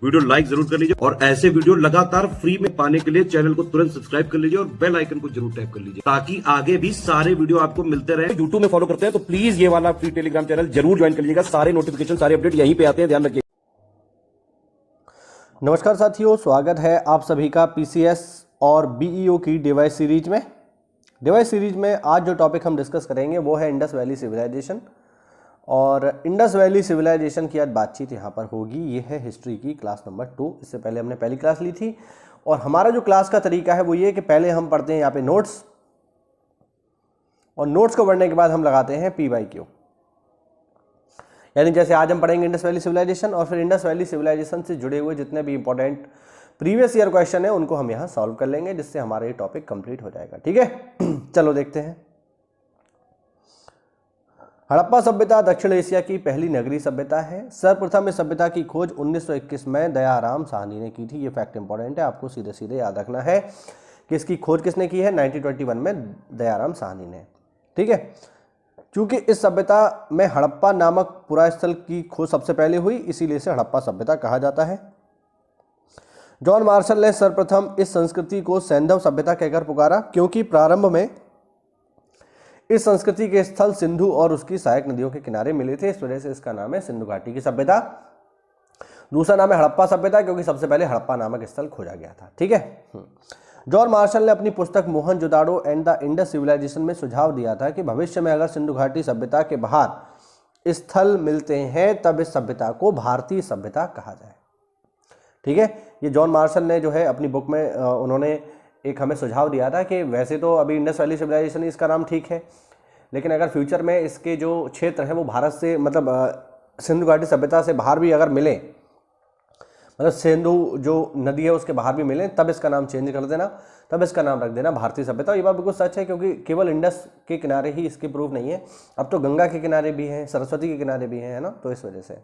Video like जरूर कर लीजिए और ऐसे वीडियो लगातार फ्री में पाने के लिए चैनल को तुरंत सब्सक्राइब कर लीजिए और बेल आइकन को जरूर टैप कर लीजिए ताकि आगे भी सारे वीडियो आपको मिलते रहे। यूट्यूब में फॉलो करते हैं तो प्लीज ये वाला फ्री टेलीग्राम चैनल जरूर ज्वाइन कर लीजिएगा। सारे नोटिफिकेशन सारे अपडेट यहीं पे आते हैं, ध्यान रखिए। नमस्कार साथियों, स्वागत है आप सभी का पीसीएस और बीईओ की डिवाइस सीरीज में। डिवाइस सीरीज में आज जो टॉपिक हम डिस्कस करेंगे वो है इंडस वैली सिविलाइजेशन। और इंडस वैली सिविलाइजेशन की आज बातचीत यहाँ पर होगी। ये है हिस्ट्री की क्लास नंबर 2। इससे पहले हमने पहली क्लास ली थी और हमारा जो क्लास का तरीका है वो ये कि पहले हम पढ़ते हैं यहाँ पे नोट्स, और नोट्स को पढ़ने के बाद हम लगाते हैं PYQ। यानी जैसे आज हम पढ़ेंगे इंडस वैली सिविलाइजेशन और फिर इंडस वैली सिविलाइजेशन से जुड़े हुए जितने भी इंपॉर्टेंट प्रीवियस ईयर क्वेश्चन है उनको हम यहाँ सॉल्व कर लेंगे, जिससे हमारा ये टॉपिक कंप्लीट हो जाएगा। ठीक है, चलो देखते हैं। हड़प्पा सभ्यता दक्षिण एशिया की पहली नगरीय सभ्यता है। सर्वप्रथम इस सभ्यता की खोज 1921 में दयाराम साहनी ने की थी। ये फैक्ट इंपॉर्टेंट है, आपको सीधे सीधे याद रखना है कि इसकी खोज किसने की है। 1921 में दयाराम साहनी ने। ठीक है, क्योंकि इस सभ्यता में हड़प्पा नामक पुरास्थल की खोज सबसे पहले हुई, इसीलिए इसे हड़प्पा सभ्यता कहा जाता है। जॉन मार्शल ने सर्वप्रथम इस संस्कृति को सैंधव सभ्यता कहकर पुकारा, क्योंकि प्रारंभ में इस संस्कृति के स्थल सिंधु और उसकी सहायक नदियों के किनारे मिले थे। इस वजह से इसका नाम है सिंधु घाटी की सभ्यता। दूसरा नाम है हड़प्पा सभ्यता, क्योंकि सबसे पहले हड़प्पा नामक स्थल खोजा गया था। ठीक है, जॉन मार्शल ने अपनी पुस्तक Mohenjodaro and the Indus civilisation में सुझाव दिया था कि भविष्य में अगर सिंधु घाटी सभ्यता के बाहर स्थल मिलते हैं तब इस सभ्यता को भारतीय सभ्यता कहा जाए। ठीक है, ये जॉन मार्शल ने जो है अपनी बुक में उन्होंने एक हमें सुझाव दिया था कि वैसे तो अभी इंडस वैली सिविलाइजेशन इसका नाम ठीक है, लेकिन अगर फ्यूचर में इसके जो क्षेत्र हैं वो भारत से मतलब सिंधु घाटी सभ्यता से बाहर भी अगर मिले, मतलब सिंधु जो नदी है उसके बाहर भी मिले, तब इसका नाम चेंज कर देना, तब इसका नाम रख देना भारतीय सभ्यता। ये बात बिल्कुल सच है, क्योंकि केवल इंडस के किनारे ही इसकी प्रूफ नहीं है, अब तो गंगा के किनारे भी हैं, सरस्वती के किनारे भी हैं, है ना। तो इस वजह से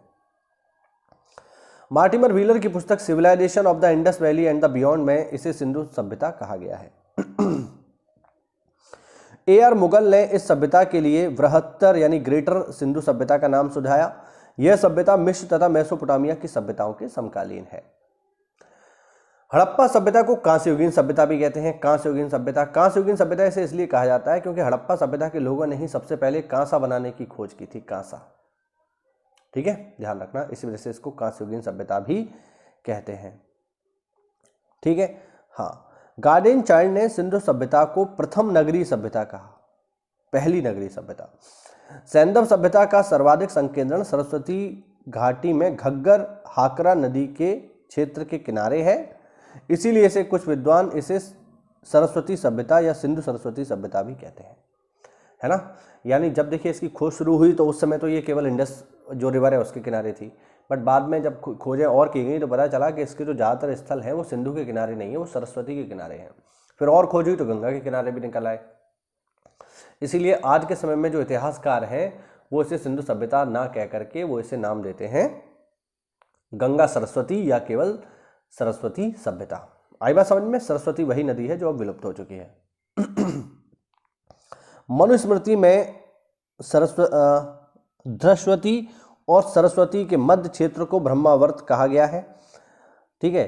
मार्टिमर व्हीलर की पुस्तक civilisation of the Indus valley and the beyond में इसे सिंधु सभ्यता कहा गया है। AR मुगल ने इस सभ्यता के लिए बृहत्तर यानी ग्रेटर सिंधु सभ्यता का नाम सुझाया। यह सभ्यता मिस्र तथा मेसोपोटामिया की सभ्यताओं के समकालीन है। हड़प्पा सभ्यता को कांस्ययुगीन सभ्यता भी कहते हैं। कांस्ययुगीन सभ्यता, कांस्ययुगीन सभ्यता इसे इसलिए कहा जाता है क्योंकि हड़प्पा सभ्यता के लोगों ने ही सबसे पहले कांसा बनाने की खोज की थी। कांसा, ठीक है, ध्यान रखना, इसी वजह से इसको कांस्ययुगीन सभ्यता भी कहते हैं। ठीक है, हाँ, गार्डन चाइल्ड ने सिंधु सभ्यता को प्रथम नगरीय सभ्यता कहा, पहली नगरीय सभ्यता। सैंधव सभ्यता का सर्वाधिक संकेंद्रण सरस्वती घाटी में घग्गर हाकरा नदी के क्षेत्र के किनारे है, इसीलिए इसे कुछ विद्वान इसे सरस्वती सभ्यता या सिंधु सरस्वती सभ्यता भी कहते हैं, है ना। यानी जब देखिए इसकी खोज शुरू हुई तो उस समय तो ये केवल इंडस जो रिवर है उसके किनारे थी, बट बाद में जब खोजें और की गई तो पता चला कि इसके जो ज़्यादातर स्थल हैं वो सिंधु के किनारे नहीं है, वो सरस्वती के किनारे हैं। फिर और खोज हुई तो गंगा के किनारे भी निकल आए। इसीलिए आज के समय में जो इतिहासकार हैं वो इसे सिंधु सभ्यता ना कह करके वो इसे नाम देते हैं गंगा सरस्वती या केवल सरस्वती सभ्यता। आई बात समझ में? सरस्वती वही नदी है जो अब विलुप्त हो चुकी है। मनुस्मृति में धृष्वती और सरस्वती के मध्य क्षेत्र को ब्रह्मावर्त कहा गया है। ठीक है,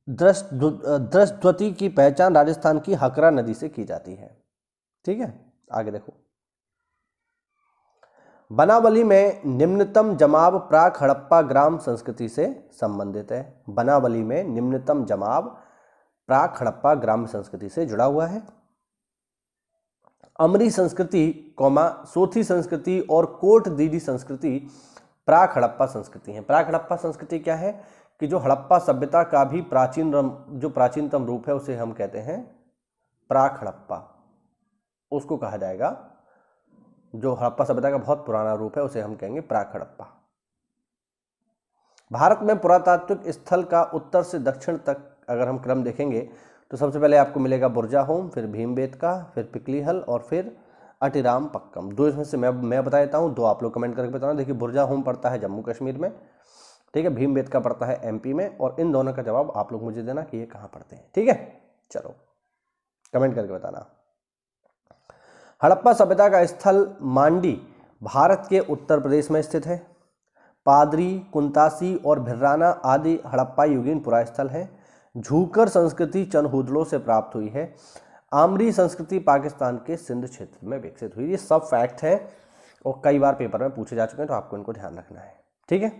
धृष्वती की पहचान राजस्थान की हकरा नदी से की जाती है। ठीक है, आगे देखो। बनावली में निम्नतम जमाव प्राक हड़प्पा ग्राम संस्कृति से संबंधित है। बनावली में निम्नतम जमाव प्राक हड़प्पा ग्राम संस्कृति से जुड़ा हुआ है। अमरी संस्कृति, सोथी संस्कृति और कोट दीदी संस्कृति प्राक हड़प्पा संस्कृति है। प्राक हड़प्पा संस्कृति क्या है कि जो हड़प्पा सभ्यता का भी प्राचीनतम रूप है उसे हम कहते हैं प्राक हड़प्पा, उसको कहा जाएगा। जो हड़प्पा सभ्यता का बहुत पुराना रूप है उसे हम कहेंगे प्राक हड़प्पा। भारत में पुरातात्विक स्थल का उत्तर से दक्षिण तक अगर हम क्रम देखेंगे तो सबसे पहले आपको मिलेगा बुर्जाहोम, फिर भीमबेटका, फिर पिकलीहल और फिर अटीराम पक्कम। दो इसमें से मैं बता देता हूँ, दो आप लोग कमेंट करके बताना। देखिए, बुर्जाहोम पड़ता है जम्मू कश्मीर में, ठीक है, भीमबेटका पड़ता है MP में, और इन दोनों का जवाब आप लोग मुझे देना कि ये कहाँ पड़ते हैं। ठीक है, चलो कमेंट करके बताना। हड़प्पा सभ्यता का स्थल मांडी भारत के उत्तर प्रदेश में स्थित है। पादरी, कुंतासी और भिर्राना आदि हड़प्पा युगीन पुरास्थल हैं। झूकर संस्कृति चनहूदड़ों से प्राप्त हुई है। आमरी संस्कृति पाकिस्तान के सिंध क्षेत्र में विकसित हुई। ये सब फैक्ट हैं और कई बार पेपर में पूछे जा चुके हैं, तो आपको इनको ध्यान रखना है। ठीक है।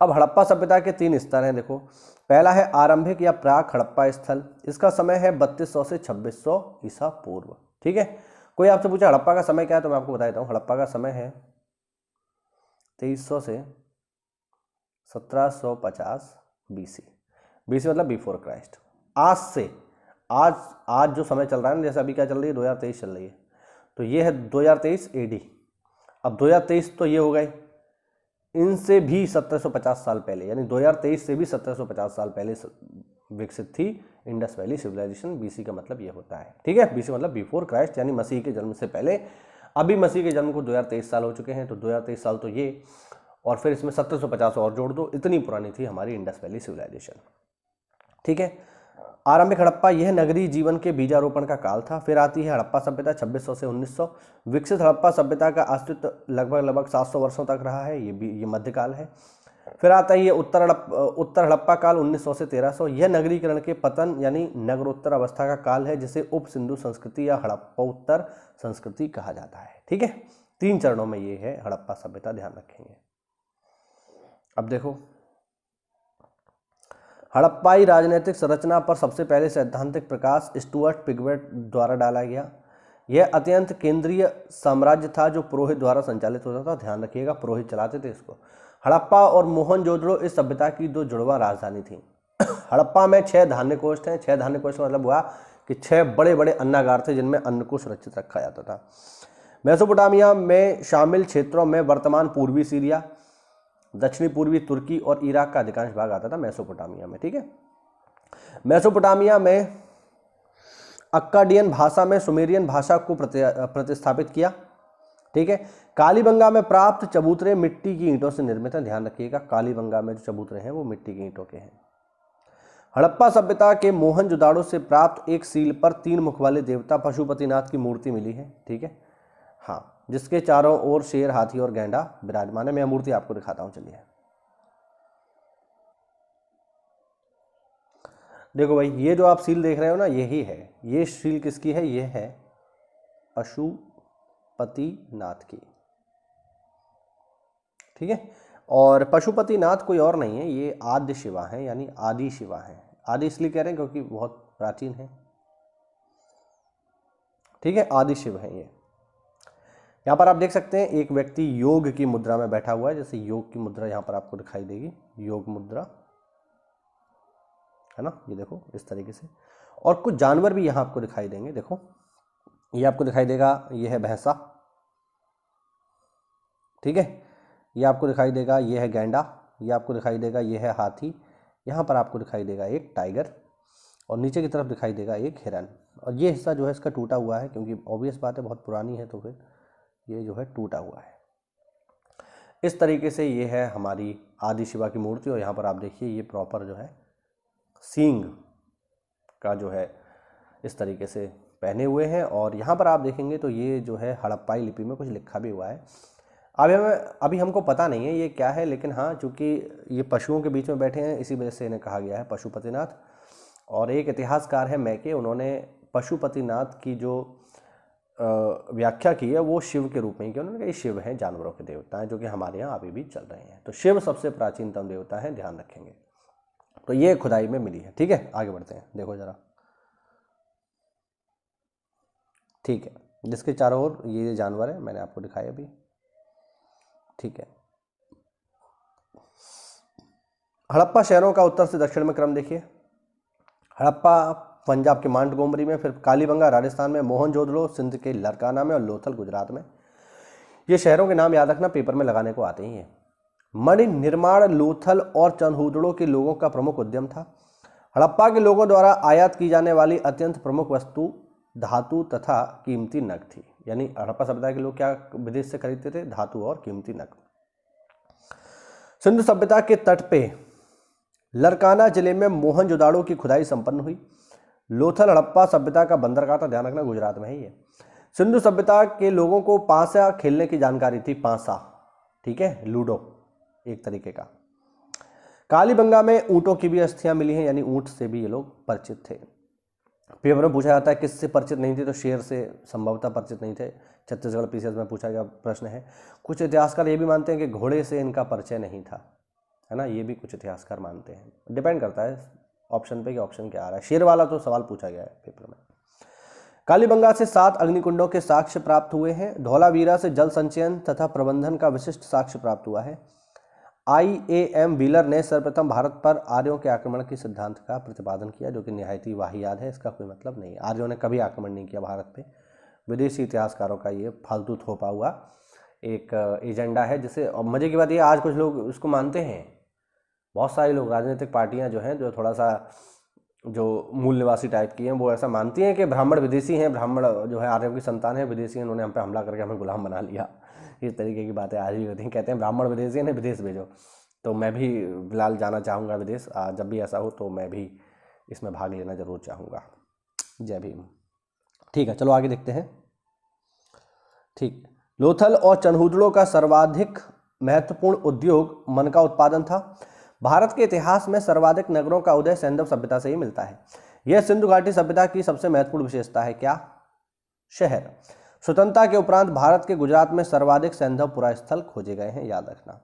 अब हड़प्पा सभ्यता के 3 स्तर हैं। देखो, पहला है आरंभिक या प्राक हड़प्पा स्थल। इसका समय है 3200 से 2600 ईसा पूर्व। ठीक है। कोई आपसे पूछा हड़प्पा का समय क्या है, तो मैं आपको बता देता हूँ। हड़प्पा का समय है 2300 से 1750 बीसी। बीसी मतलब बिफोर क्राइस्ट। आज से आज जो समय चल रहा है ना, जैसे अभी क्या चल रही है, 2023 चल रही है, तो ये है 2023 एडी। अब 2023 तो ये हो गए, इनसे भी 1750 साल पहले, यानी 2023 से भी 1750 साल पहले विकसित थी इंडस वैली सिविलाइजेशन। बीसी का मतलब ये होता है। ठीक है। बीसी मतलब बिफोर क्राइस्ट, यानी मसीह के जन्म से पहले। अभी मसीह के जन्म को 2023 साल हो चुके हैं, तो 2023 साल तो ये, और फिर इसमें 1750 और जोड़ दो। इतनी पुरानी थी हमारी इंडस वैली सिविलाइजेशन। ठीक है। आरंभिक हड़प्पा यह नगरीय जीवन के बीजारोपण का काल था। फिर आती है हड़प्पा सभ्यता 2600 से 1900। विकसित हड़प्पा सभ्यता का अस्तित्व लगभग 700 वर्षों तक रहा है। ये मध्यकाल है। फिर आता है ये उत्तर हड़प्पा काल 1900 से 1300। यह नगरीकरण के पतन यानी नगरोत्तर अवस्था का काल है, जिसे उप सिंधु संस्कृति या हड़प्पोत्तर संस्कृति कहा जाता है। ठीक है। 3 चरणों में ये है हड़प्पा सभ्यता, ध्यान रखेंगे। अब देखो, हड़प्पाई राजनीतिक संरचना पर सबसे पहले सैद्धांतिक प्रकाश स्टुअर्ट पिगवेट द्वारा डाला गया। यह अत्यंत केंद्रीय साम्राज्य था जो पुरोहित द्वारा संचालित होता था। ध्यान रखिएगा, पुरोहित चलाते थे इसको। हड़प्पा और मोहनजोदड़ो इस सभ्यता की 2 जुड़वा राजधानी थी। हड़प्पा में 6 धान्य कोष्ठ हैं। 6 धान्य कोष्ठ मतलब हुआ कि 6 बड़े बड़े अन्नागार थे जिनमें अन्न को सुरक्षित रखा जाता था। मेसोपोटामिया में शामिल क्षेत्रों में वर्तमान पूर्वी सीरिया, दक्षिणी पूर्वी तुर्की और इराक का अधिकांश भाग आता था मेसोपोटामिया में। ठीक है। मेसोपोटामिया में अक्काडियन भाषा में सुमेरियन भाषा को प्रतिस्थापित किया। ठीक है। कालीबंगा में प्राप्त चबूतरे मिट्टी की ईंटों से निर्मित हैं। ध्यान रखिएगा, कालीबंगा में जो चबूतरे हैं वो मिट्टी की ईंटों के हैं। हड़प्पा सभ्यता के मोहनजोदाड़ो से प्राप्त एक सील पर 3 मुख वाले देवता पशुपतिनाथ की मूर्ति मिली है। ठीक है। हाँ, जिसके चारों ओर शेर, हाथी और गैंडा विराजमान है। मैं मूर्ति आपको दिखाता हूं, चलिए। देखो भाई, ये जो आप सील देख रहे हो ना, यही है। ये सील किसकी है? ये है पशुपतिनाथ की। ठीक है। और पशुपतिनाथ कोई और नहीं है, ये आद्य शिवा है, यानी आदि शिवा है। आदि इसलिए कह रहे हैं क्योंकि बहुत प्राचीन है। ठीक है, आदि शिव है ये। यहाँ पर आप देख सकते हैं एक व्यक्ति योग की मुद्रा में बैठा हुआ है। जैसे योग की मुद्रा यहाँ पर आपको दिखाई देगी, योग मुद्रा है ना, ये देखो इस तरीके से। और कुछ जानवर भी यहाँ आपको दिखाई देंगे। देखो, ये आपको दिखाई देगा, ये है भैंसा। ठीक है। ये आपको दिखाई देगा, ये है गैंडा। ये आपको दिखाई देगा, ये है हाथी। यहाँ पर आपको दिखाई देगा एक टाइगर, और नीचे की तरफ दिखाई देगा एक हिरन। और ये हिस्सा जो है इसका टूटा हुआ है, क्योंकि ऑब्वियस बात है बहुत पुरानी है, तो फिर ये जो है टूटा हुआ है। इस तरीके से ये है हमारी आदि शिवा की मूर्ति। और यहाँ पर आप देखिए, ये प्रॉपर जो है सींग का जो है इस तरीके से पहने हुए हैं। और यहाँ पर आप देखेंगे तो ये जो है हड़प्पाई लिपि में कुछ लिखा भी हुआ है। अभी हमको पता नहीं है ये क्या है, लेकिन हाँ, चूँकि ये पशुओं के बीच में बैठे हैं, इसी वजह से इन्हें कहा गया है पशुपतिनाथ। और एक इतिहासकार है मैके, उन्होंने पशुपतिनाथ की जो व्याख्या की है वो शिव के रूप में ही की। उन्होंने कहा ये शिव हैं, जानवरों के देवता हैं, जो कि हमारे यहाँ अभी भी चल रहे हैं। तो शिव सबसे प्राचीनतम देवता है, ध्यान रखेंगे। तो ये खुदाई में मिली है। ठीक है, आगे बढ़ते हैं। देखो जरा, ठीक है, जिसके चारों ओर ये जानवर है, मैंने आपको दिखाया अभी। ठीक है। हड़प्पा शहरों का उत्तर से दक्षिण में क्रम देखिए। हड़प्पा पंजाब के मांडगोमरी में, फिर कालीबंगा राजस्थान में, मोहनजोदड़ो सिंध के लरकाना में, और लोथल गुजरात में। ये शहरों के नाम याद रखना, पेपर में लगाने को आते ही हैं। मणि निर्माण लोथल और चनहूदड़ो के लोगों का प्रमुख उद्यम था। हड़प्पा के लोगों द्वारा आयात की जाने वाली अत्यंत प्रमुख वस्तु धातु तथा कीमती नग थी। यानी हड़प्पा सभ्यता के लोग क्या विदेश से खरीदते थे? धातु और कीमती नग। सिंधु सभ्यता के तट पे लरकाना जिले में मोहनजोदाड़ो की खुदाई संपन्न हुई। लोथल हड़प्पा सभ्यता का बंदरगाह था, ध्यान रखना, गुजरात में है ये। सिंधु सभ्यता के लोगों को पासा खेलने की जानकारी थी। पासा ठीक है, लूडो एक तरीके का। कालीबंगा में ऊँटों की भी अस्थियां मिली हैं, यानी ऊँट से भी ये लोग परिचित थे। पेपर में पूछा जाता है किससे परिचित नहीं थे, तो शेर से संभवतः परिचित नहीं थे। छत्तीसगढ़ पीसीएस में पूछा गया प्रश्न है। कुछ इतिहासकार ये भी मानते हैं कि घोड़े से इनका परिचय नहीं था, है ना, ये भी कुछ इतिहासकार मानते हैं। डिपेंड करता है ऑप्शन पे कि ऑप्शन क्या आ रहा है। शेर वाला तो सवाल पूछा गया है पेपर में। कालीबंगा से 7 अग्निकुंडों के साक्ष्य प्राप्त हुए हैं। धौलावीरा से जल संचयन तथा प्रबंधन का विशिष्ट साक्ष्य प्राप्त हुआ है। IAM व्हीलर ने सर्वप्रथम भारत पर आर्यों के आक्रमण के सिद्धांत का प्रतिपादन किया, जो कि निहायत ही वाहियात है, इसका कोई मतलब नहीं। आर्यों ने कभी आक्रमण नहीं किया भारत पे। विदेशी इतिहासकारों का ये फालतू थोपा हुआ एक एजेंडा है, जिसे, और मज़े की बात ये आज कुछ लोग उसको मानते हैं। बहुत सारे लोग, राजनीतिक पार्टियां जो हैं, जो थोड़ा सा जो मूल निवासी टाइप की हैं, वो ऐसा मानती हैं कि ब्राह्मण विदेशी हैं, ब्राह्मण जो है आर्यों की संतान है, विदेशी हैं, उन्होंने हम पे हमला करके हमें गुलाम बना लिया। इस तरीके की बातें आज भी होती हैं। कहते हैं ब्राह्मण विदेशी हैं, विदेश भेजो। तो मैं भी फिलहाल जाना चाहूँगा विदेश। जब भी ऐसा हो तो मैं भी इसमें भाग लेना जरूर चाहूँगा। जय भीम। ठीक है, चलो आगे देखते हैं। ठीक, लोथल और चनहूदड़ों का सर्वाधिक महत्वपूर्ण उद्योग मन का उत्पादन था। भारत के इतिहास में सर्वाधिक नगरों का उदय सैंधव सभ्यता से ही मिलता है। यह सिंधु घाटी सभ्यता की सबसे महत्वपूर्ण विशेषता है। क्या? शहर। स्वतंत्रता के उपरांत भारत के गुजरात में सर्वाधिक सैंधव पुरास्थल खोजे गए हैं, याद रखना।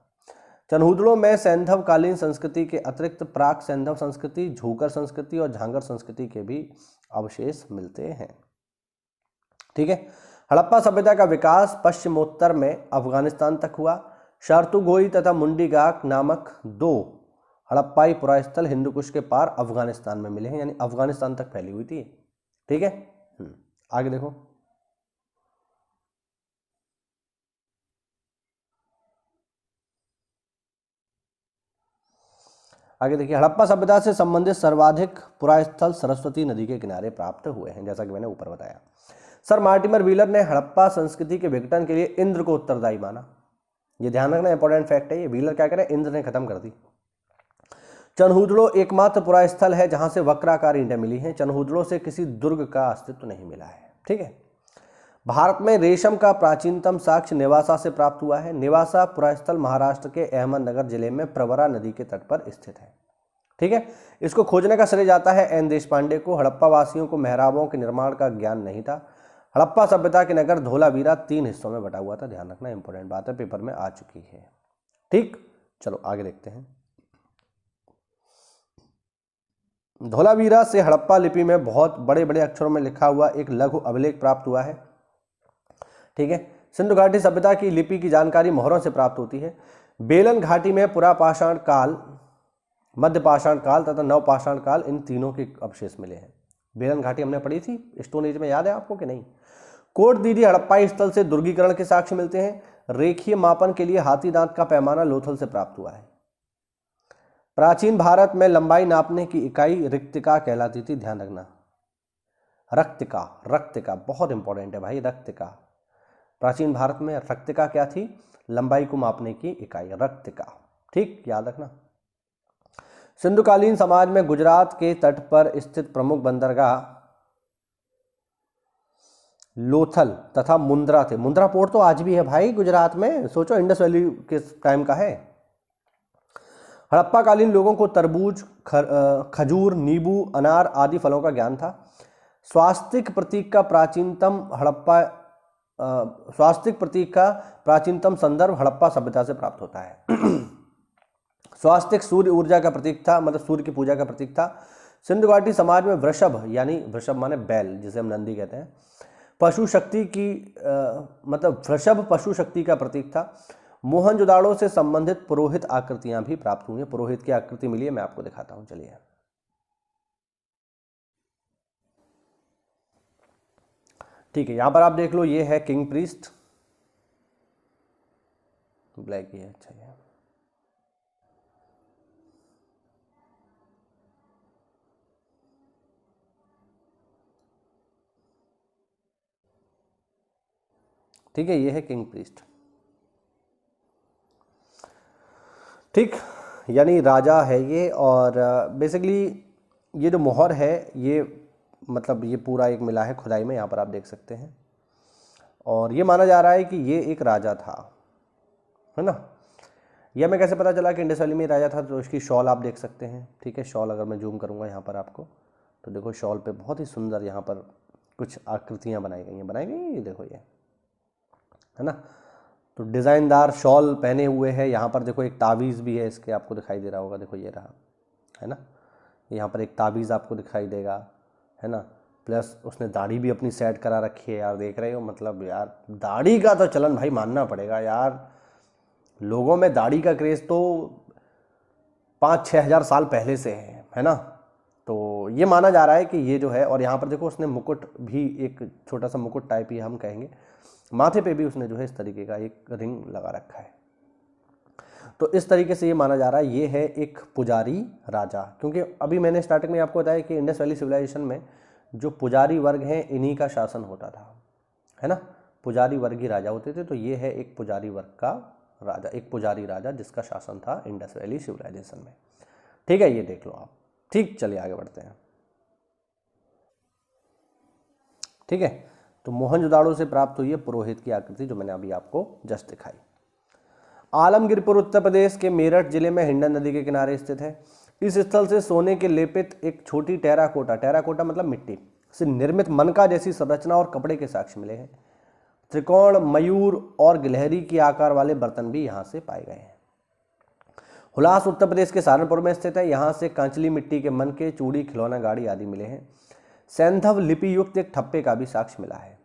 चनहूदड़ों में सैंधव कालीन संस्कृति के अतिरिक्त प्राक सैंधव संस्कृति, झूकर संस्कृति और झांगर संस्कृति के भी अवशेष मिलते हैं। ठीक है। हड़प्पा सभ्यता का विकास पश्चिमोत्तर में अफगानिस्तान तक हुआ। शार्तुगोई तथा मुंडीगाक नामक 2 हड़प्पाई पुरास्थल हिंदू कुश के पार अफगानिस्तान में मिले हैं, यानी अफगानिस्तान तक फैली हुई थी। ठीक है, आगे देखो। आगे देखिए, हड़प्पा सभ्यता से संबंधित सर्वाधिक पुरास्थल सरस्वती नदी के किनारे प्राप्त हुए हैं, जैसा कि मैंने ऊपर बताया। सर मार्टिमर व्हीलर ने हड़प्पा संस्कृति के विघटन के लिए इंद्र को उत्तरदायी माना। ये ध्यान रखना, इंपॉर्टेंट फैक्ट है ये। व्हीलर क्या करें, इंद्र ने खत्म कर दी। चनहूदड़ो एकमात्र पुरास्थल है जहां से वक्राकार ईंटें मिली हैं। चनहूदड़ो से किसी दुर्ग का अस्तित्व नहीं मिला है। ठीक है। भारत में रेशम का प्राचीनतम साक्ष्य नेवासा से प्राप्त हुआ है। नेवासा पुरास्थल महाराष्ट्र के अहमदनगर जिले में प्रवरा नदी के तट पर स्थित है। ठीक है। इसको खोजने का श्रेय जाता है एन देशपांडे को। हड़प्पा वासियों को मेहराबों के निर्माण का ज्ञान नहीं था। हड़प्पा सभ्यता के नगर धोलावीरा 3 हिस्सों में बटा हुआ था। ध्यान रखना, इंपॉर्टेंट बात है, पेपर में आ चुकी है। ठीक, चलो आगे देखते हैं। धोलावीरा से हड़प्पा लिपि में बहुत बड़े बड़े अक्षरों में लिखा हुआ एक लघु अभिलेख प्राप्त हुआ है। ठीक है। सिंधु घाटी सभ्यता की लिपि की जानकारी मोहरों से प्राप्त होती है। बेलन घाटी में पुरापाषाण काल, मध्यपाषाण काल तथा नवपाषाण काल, इन तीनों के अवशेष मिले हैं। बेलन घाटी हमने पढ़ी थी स्टोन एज में, याद है आपको कि नहीं? कोट दीदी हड़प्पाई स्थल से दुर्गीकरण के साक्ष्य मिलते हैं। रेखीय मापन के लिए हाथी दांत का पैमाना लोथल से प्राप्त हुआ है। प्राचीन भारत में लंबाई नापने की इकाई रिक्तिका कहलाती थी। ध्यान रखना, रक्तिका, रक्तिका बहुत इंपॉर्टेंट है भाई, रक्तिका। प्राचीन भारत में रक्तिका क्या थी? लंबाई को मापने की इकाई, रक्तिका। ठीक, याद रखना। सिंधुकालीन समाज में गुजरात के तट पर स्थित प्रमुख बंदरगाह लोथल तथा मुंद्रा थे। मुंद्रा पोर्ट तो आज भी है भाई गुजरात में, सोचो इंडस वैली के टाइम का है। हड़प्पा कालीन लोगों को तरबूज, खजूर, नींबू, अनार आदि फलों का ज्ञान था। स्वास्तिक प्रतीक का प्राचीनतम संदर्भ हड़प्पा सभ्यता से प्राप्त होता है। स्वास्तिक सूर्य ऊर्जा का प्रतीक था, मतलब सूर्य की पूजा का प्रतीक था। सिंधु घाटी समाज में वृषभ, यानी वृषभ माने बैल, जिसे हम नंदी कहते हैं, पशु शक्ति की मतलब वृषभ पशु शक्ति का प्रतीक था। मोहनजोदाड़ो से संबंधित पुरोहित आकृतियां भी प्राप्त हुई हैं। पुरोहित की आकृति मिली है, मैं आपको दिखाता हूं, चलिए। ठीक है, यहां पर आप देख लो, ये है किंग प्रीस्ट, ब्लैक ही है। अच्छा है, ठीक है, ये है किंग प्रीस्ट। ठीक, यानी राजा है ये। और बेसिकली ये जो मोहर है, ये मतलब ये पूरा एक मिला है खुदाई में, यहाँ पर आप देख सकते हैं। और ये माना जा रहा है कि ये एक राजा था। है ना। यह हमें कैसे पता चला कि इंडस वैली में राजा था, तो इसकी शॉल आप देख सकते हैं, ठीक है। शॉल अगर मैं जूम करूँगा यहाँ पर आपको, तो देखो शॉल पे बहुत ही सुंदर यहाँ पर कुछ आकृतियाँ बनाई गई हैं, ये देखो, ये है ना। तो डिज़ाइनदार शॉल पहने हुए है। यहाँ पर देखो एक तावीज़ भी है इसके, आपको दिखाई दे रहा होगा, देखो ये रहा, है ना। यहाँ पर एक तावीज़ आपको दिखाई देगा, है ना। प्लस उसने दाढ़ी भी अपनी सेट करा रखी है यार, देख रहे हो, मतलब यार दाढ़ी का तो चलन भाई मानना पड़ेगा यार। लोगों में दाढ़ी का क्रेज़ तो 5-6 हज़ार साल पहले से है ना। तो ये माना जा रहा है कि ये जो है, और यहाँ पर देखो उसने मुकुट भी, एक छोटा सा मुकुट टाइप ही हम कहेंगे, माथे पे भी उसने जो है इस तरीके का एक रिंग लगा रखा है। तो इस तरीके से ये माना जा रहा है ये है एक पुजारी राजा, क्योंकि अभी मैंने स्टार्टिंग में आपको बताया कि इंडस वैली सिविलाइजेशन में जो पुजारी वर्ग हैं इन्हीं का शासन होता था, है ना। पुजारी वर्ग ही राजा होते थे। तो ये है एक पुजारी वर्ग का राजा, एक पुजारी राजा जिसका शासन था इंडस वैली सिविलाइजेशन में, ठीक है। ये देख लो आप, ठीक। चलिए आगे बढ़ते हैं, ठीक है। तो मोहनजोदाड़ो से प्राप्त हुई है पुरोहित की आकृति, जो मैंने अभी आपको जस्ट दिखाई। आलमगीरपुर उत्तर प्रदेश के मेरठ जिले में हिंडन नदी के किनारे स्थित है। इस स्थल से सोने के लेपित एक छोटी टेराकोटा मतलब मिट्टी से निर्मित मनका जैसी संरचना और कपड़े के साक्ष्य मिले हैं। त्रिकोण, मयूर और गिलहरी की आकार वाले बर्तन भी यहाँ से पाए गए हैं। हुलास उत्तर प्रदेश के सहारनपुर में स्थित है। यहाँ से कांचली मिट्टी के मनके, चूड़ी, खिलौना, गाड़ी आदि मिले हैं। सैंधव लिपि युक्त एक ठप्पे का भी साक्ष्य मिला है।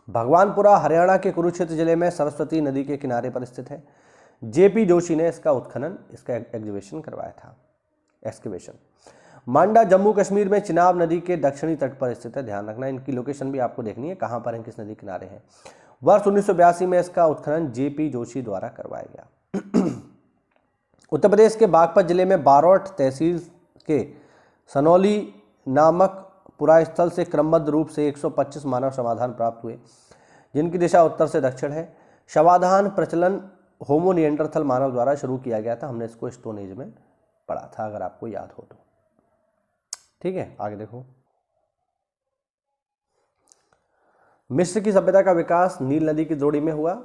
भगवानपुरा हरियाणा के कुरुक्षेत्र जिले में सरस्वती नदी के किनारे पर स्थित है। जेपी जोशी ने इसका उत्खनन, इसका एग्जीबिशन करवाया था, एक्सकेवेशन। मांडा जम्मू कश्मीर में चिनाब नदी के दक्षिणी तट पर स्थित है। ध्यान रखना, इनकी लोकेशन भी आपको देखनी है, कहाँ पर है, किस नदी किनारे हैं। वर्ष 1982 में इसका उत्खनन जेपी जोशी द्वारा करवाया गया। उत्तर प्रदेश के बागपत जिले में बारोट तहसील के सनौली नामक पुरास्थल से क्रमबद्ध रूप से 125 मानव समाधान प्राप्त हुए, जिनकी दिशा उत्तर से दक्षिण है। शवाधान प्रचलन होमो निएंडरथल मानव द्वारा शुरू किया गया था। हमने इसको स्टोन एज में पढ़ा था, अगर आपको याद हो तो, ठीक है। आगे देखो, मिस्र की सभ्यता का विकास नील नदी की जोड़ी में हुआ।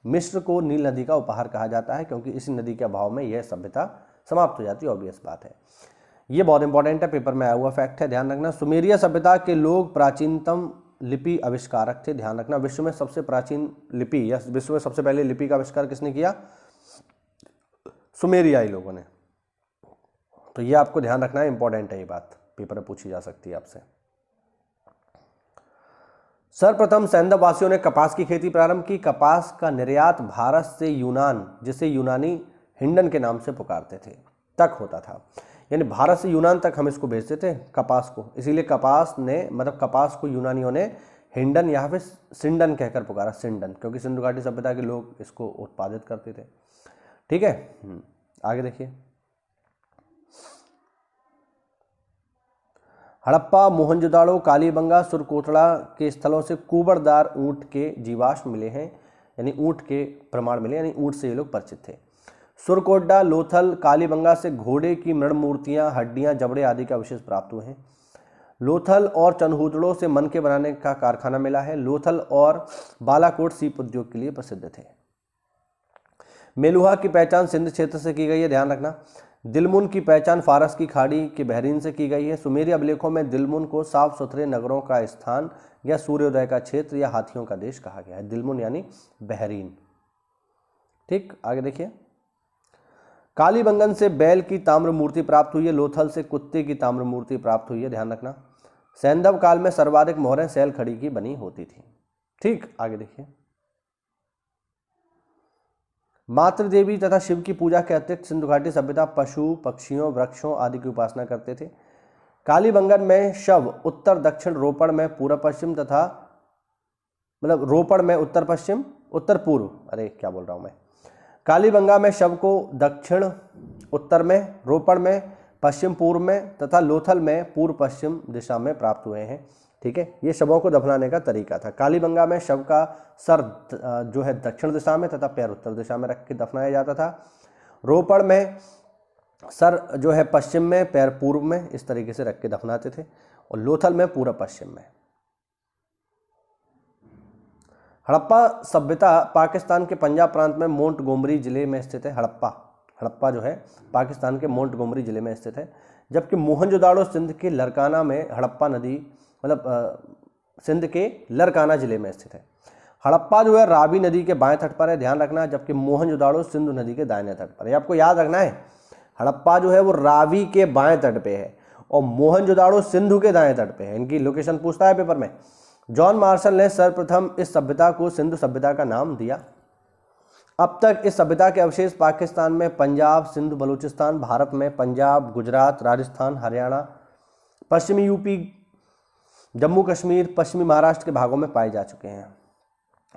मिस्र को नील नदी का उपहार कहा जाता है, क्योंकि इसी नदी के अभाव में यह सभ्यता समाप्त हो जाती है, ऑब्वियस बात है। ये बहुत इंपॉर्टेंट है, पेपर में आया हुआ फैक्ट है, ध्यान रखना। सुमेरिया सभ्यता के लोग प्राचीनतम लिपि आविष्कारक थे। ध्यान रखना, विश्व में सबसे प्राचीन लिपि या विश्व में सबसे पहले लिपि का आविष्कार किसने किया? सुमेरियाई लोगों ने। तो ये आपको ध्यान रखना है, इंपॉर्टेंट है ये बात, पेपर में पूछी जा सकती है आपसे। सर्वप्रथम सैंधव वासियों ने कपास की खेती प्रारंभ की। कपास का निर्यात भारत से यूनान, जिसे यूनानी हिंडन के नाम से पुकारते थे, तक होता था। यानी भारत से यूनान तक हम इसको भेजते थे कपास को, इसीलिए कपास ने, मतलब कपास को यूनानियों ने हिंडन या फिर सिंडन कहकर पुकारा, सिंडन, क्योंकि सिंधु घाटी सभ्यता के लोग इसको उत्पादित करते थे, ठीक है। आगे देखिए, हड़प्पा, मोहनजोदाड़ो, कालीबंगा, सुरकोटड़ा के स्थलों से कुबड़दार ऊंट के जीवाश्म मिले हैं, यानी ऊंट के प्रमाण मिले, यानी ऊंट से ये लोग परिचित थे। सुरकोटड़ा, लोथल, कालीबंगा से घोड़े की मृण मूर्तियां, हड्डियां, जबड़े आदि के अवशेष प्राप्त हुए हैं। लोथल और चनहूदड़ों से मनके बनाने का कारखाना मिला है। लोथल और बालाकोट सीप उद्योग के लिए प्रसिद्ध थे। मेलुहा की पहचान सिंध क्षेत्र से की गई है, ध्यान रखना। दिलमुन की पहचान फारस की खाड़ी के बहरीन से की गई है। सुमेरी अभिलेखों में दिलमुन को साफ सुथरे नगरों का स्थान या सूर्योदय का क्षेत्र या हाथियों का देश कहा गया है। दिलमुन यानी बहरीन, ठीक। आगे देखिए, कालीबंगन से बैल की ताम्र मूर्ति प्राप्त हुई है। लोथल से कुत्ते की ताम्र मूर्ति प्राप्त हुई है, ध्यान रखना। सैंधव काल में सर्वाधिक मोहरें सैल खड़ी की बनी होती थी, ठीक। आगे देखिए, मातृदेवी तथा शिव की पूजा के अतिरिक्त सिंधु घाटी सभ्यता पशु, पक्षियों, वृक्षों आदि की उपासना करते थे। कालीबंगन में शव उत्तर दक्षिण, रोपड़ में पूर्व पश्चिम तथा, मतलब रोपड़ में उत्तर पश्चिम, उत्तर पूर्व, अरे क्या बोल रहा हूं मैं। कालीबंगा में शव को दक्षिण उत्तर में, रोपड़ में पश्चिम पूर्व में तथा लोथल में पूर्व पश्चिम दिशा में प्राप्त हुए हैं, ठीक है। ये शवों को दफनाने का तरीका था। कालीबंगा में शव का सर जो है दक्षिण दिशा में तथा पैर उत्तर दिशा में रख के दफनाया जाता था। रोपड़ में सर जो है पश्चिम में, पैर पूर्व में, इस तरीके से रख के दफनाते थे। और लोथल में पूर्व पश्चिम में। हड़प्पा सभ्यता पाकिस्तान के पंजाब प्रांत में मोंटगोमरी जिले में स्थित है। हड़प्पा जो है पाकिस्तान के मोंटगोमरी जिले में स्थित है, जबकि मोहनजोदाड़ो सिंध के लरकाना में हड़प्पा नदी सिंध के लरकाना जिले में स्थित है। हड़प्पा जो है रावी नदी के बाएं तट पर है, ध्यान रखना, जबकि मोहनजोदाड़ो सिंधु नदी के दाहिने तट पर है। आपको याद रखना है, हड़प्पा जो है वो रावी के बाएं तट पे है और मोहनजोदाड़ो सिंधु के दाएं तट पे है। इनकी लोकेशन पूछता है पेपर में। जॉन मार्शल ने सर्वप्रथम इस सभ्यता को सिंधु सभ्यता का नाम दिया। अब तक इस सभ्यता के अवशेष पाकिस्तान में पंजाब, सिंध, बलूचिस्तान, भारत में पंजाब, गुजरात, राजस्थान, हरियाणा, पश्चिमी यूपी, जम्मू कश्मीर, पश्चिमी महाराष्ट्र के भागों में पाए जा चुके हैं।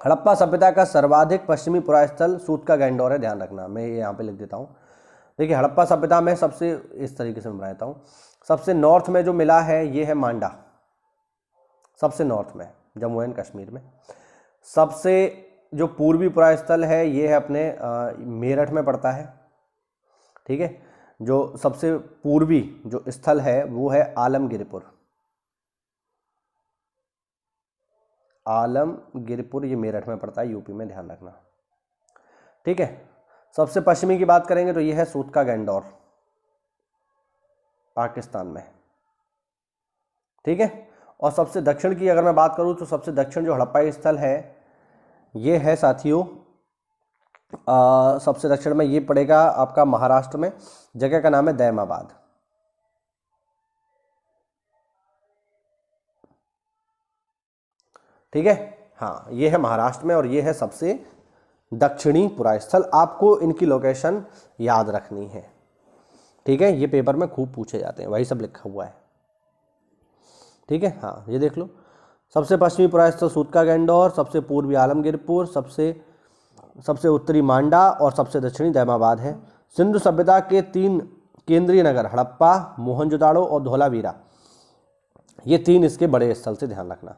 हड़प्पा सभ्यता का सर्वाधिक पश्चिमी पुरास्थल सूतका गैंडोर है, ध्यान रखना, मैं ये यहाँ पे लिख देता हूँ। देखिए हड़प्पा सभ्यता में सबसे इस तरीके से मैं बनाता हूँ, सबसे नॉर्थ में जो मिला है ये है मांडा, सबसे नॉर्थ में जम्मू एंड कश्मीर में। सबसे जो पूर्वी पुरास्थल है ये है अपने मेरठ में पड़ता है, ठीक है। जो सबसे पूर्वी जो स्थल है वो है आलमगीरपुर, आलमगीरपुर ये मेरठ में पड़ता है, यूपी में, ध्यान रखना, ठीक है। सबसे पश्चिमी की बात करेंगे तो ये है सूतका गैंडोर, पाकिस्तान में, ठीक है। और सबसे दक्षिण की अगर मैं बात करूं तो सबसे दक्षिण जो हड़प्पाई स्थल है ये है साथियों, सबसे दक्षिण में ये पड़ेगा आपका महाराष्ट्र में, जगह का नाम है दैमाबाद, ठीक है। हाँ, ये है महाराष्ट्र में और ये है सबसे दक्षिणी पुरास्थल। आपको इनकी लोकेशन याद रखनी है, ठीक है। ये पेपर में खूब पूछे जाते हैं, वही सब लिखा हुआ है, ठीक है। हाँ, ये देख लो, सबसे पश्चिमी पुरास्थल सूतका गैंडोर, सबसे पूर्वी आलमगीरपुर, सबसे उत्तरी मांडा और सबसे दक्षिणी दैमाबाद है। सिंधु सभ्यता के 3 केंद्रीय नगर हड़प्पा, मोहनजोदाड़ो और धोलावीरा, ये 3 इसके बड़े स्थल से, ध्यान रखना।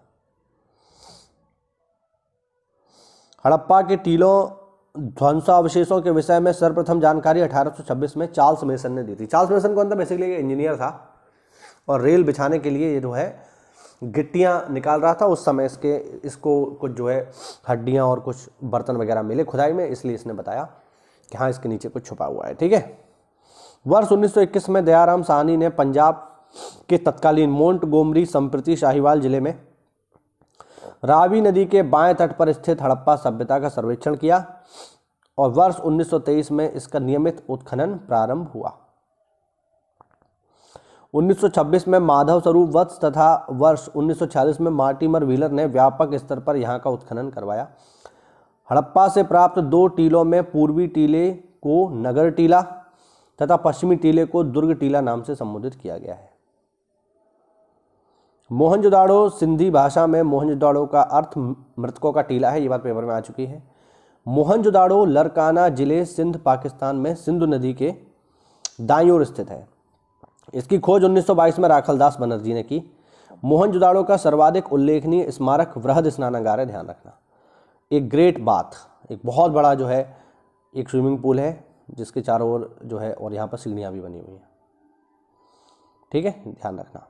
हड़प्पा के टीलों ध्वंसावशेषों के विषय में सर्वप्रथम जानकारी 1826 में चार्ल्स मेसन ने दी थी। चार्ल्स मेसन कौन था? बेसिकली इंजीनियर था और रेल बिछाने के लिए ये जो है गिट्टियाँ निकाल रहा था। उस समय इसको कुछ जो है हड्डियाँ और कुछ बर्तन वगैरह मिले खुदाई में, इसलिए इसने बताया कि हाँ इसके नीचे कुछ छुपा हुआ है, ठीक है। वर्ष 1921 में दयाराम साहनी ने पंजाब के तत्कालीन मोंटगोमरी संप्रति शाहीवाल जिले में रावी नदी के बाएं तट पर स्थित हड़प्पा सभ्यता का सर्वेक्षण किया और वर्ष 1923 में इसका नियमित उत्खनन प्रारंभ हुआ। 1926 में माधव स्वरूप वत्स तथा वर्ष 1946 में मार्टिमर व्हीलर ने व्यापक स्तर पर यहाँ का उत्खनन करवाया। हड़प्पा से प्राप्त 2 टीलों में पूर्वी टीले को नगर टीला तथा पश्चिमी टीले को दुर्ग टीला नाम से संबोधित किया गया है। मोहनजोदाड़ो सिंधी भाषा में मोहनजोदाड़ो का अर्थ मृतकों का टीला है, ये बात पेपर में आ चुकी है। मोहनजोदाड़ो लरकाना जिले सिंध पाकिस्तान में सिंधु नदी के दाईं ओर स्थित है। इसकी खोज 1922 में राखलदास बनर्जी ने की। मोहनजोदाड़ो का सर्वाधिक उल्लेखनीय स्मारक वृहद स्नानागार है, ध्यान रखना। एक ग्रेट बाथ, एक बहुत बड़ा जो है एक स्विमिंग पूल है जिसके चारों ओर जो है और यहाँ पर सीढ़ियाँ भी बनी हुई हैं, ठीक है, ध्यान रखना।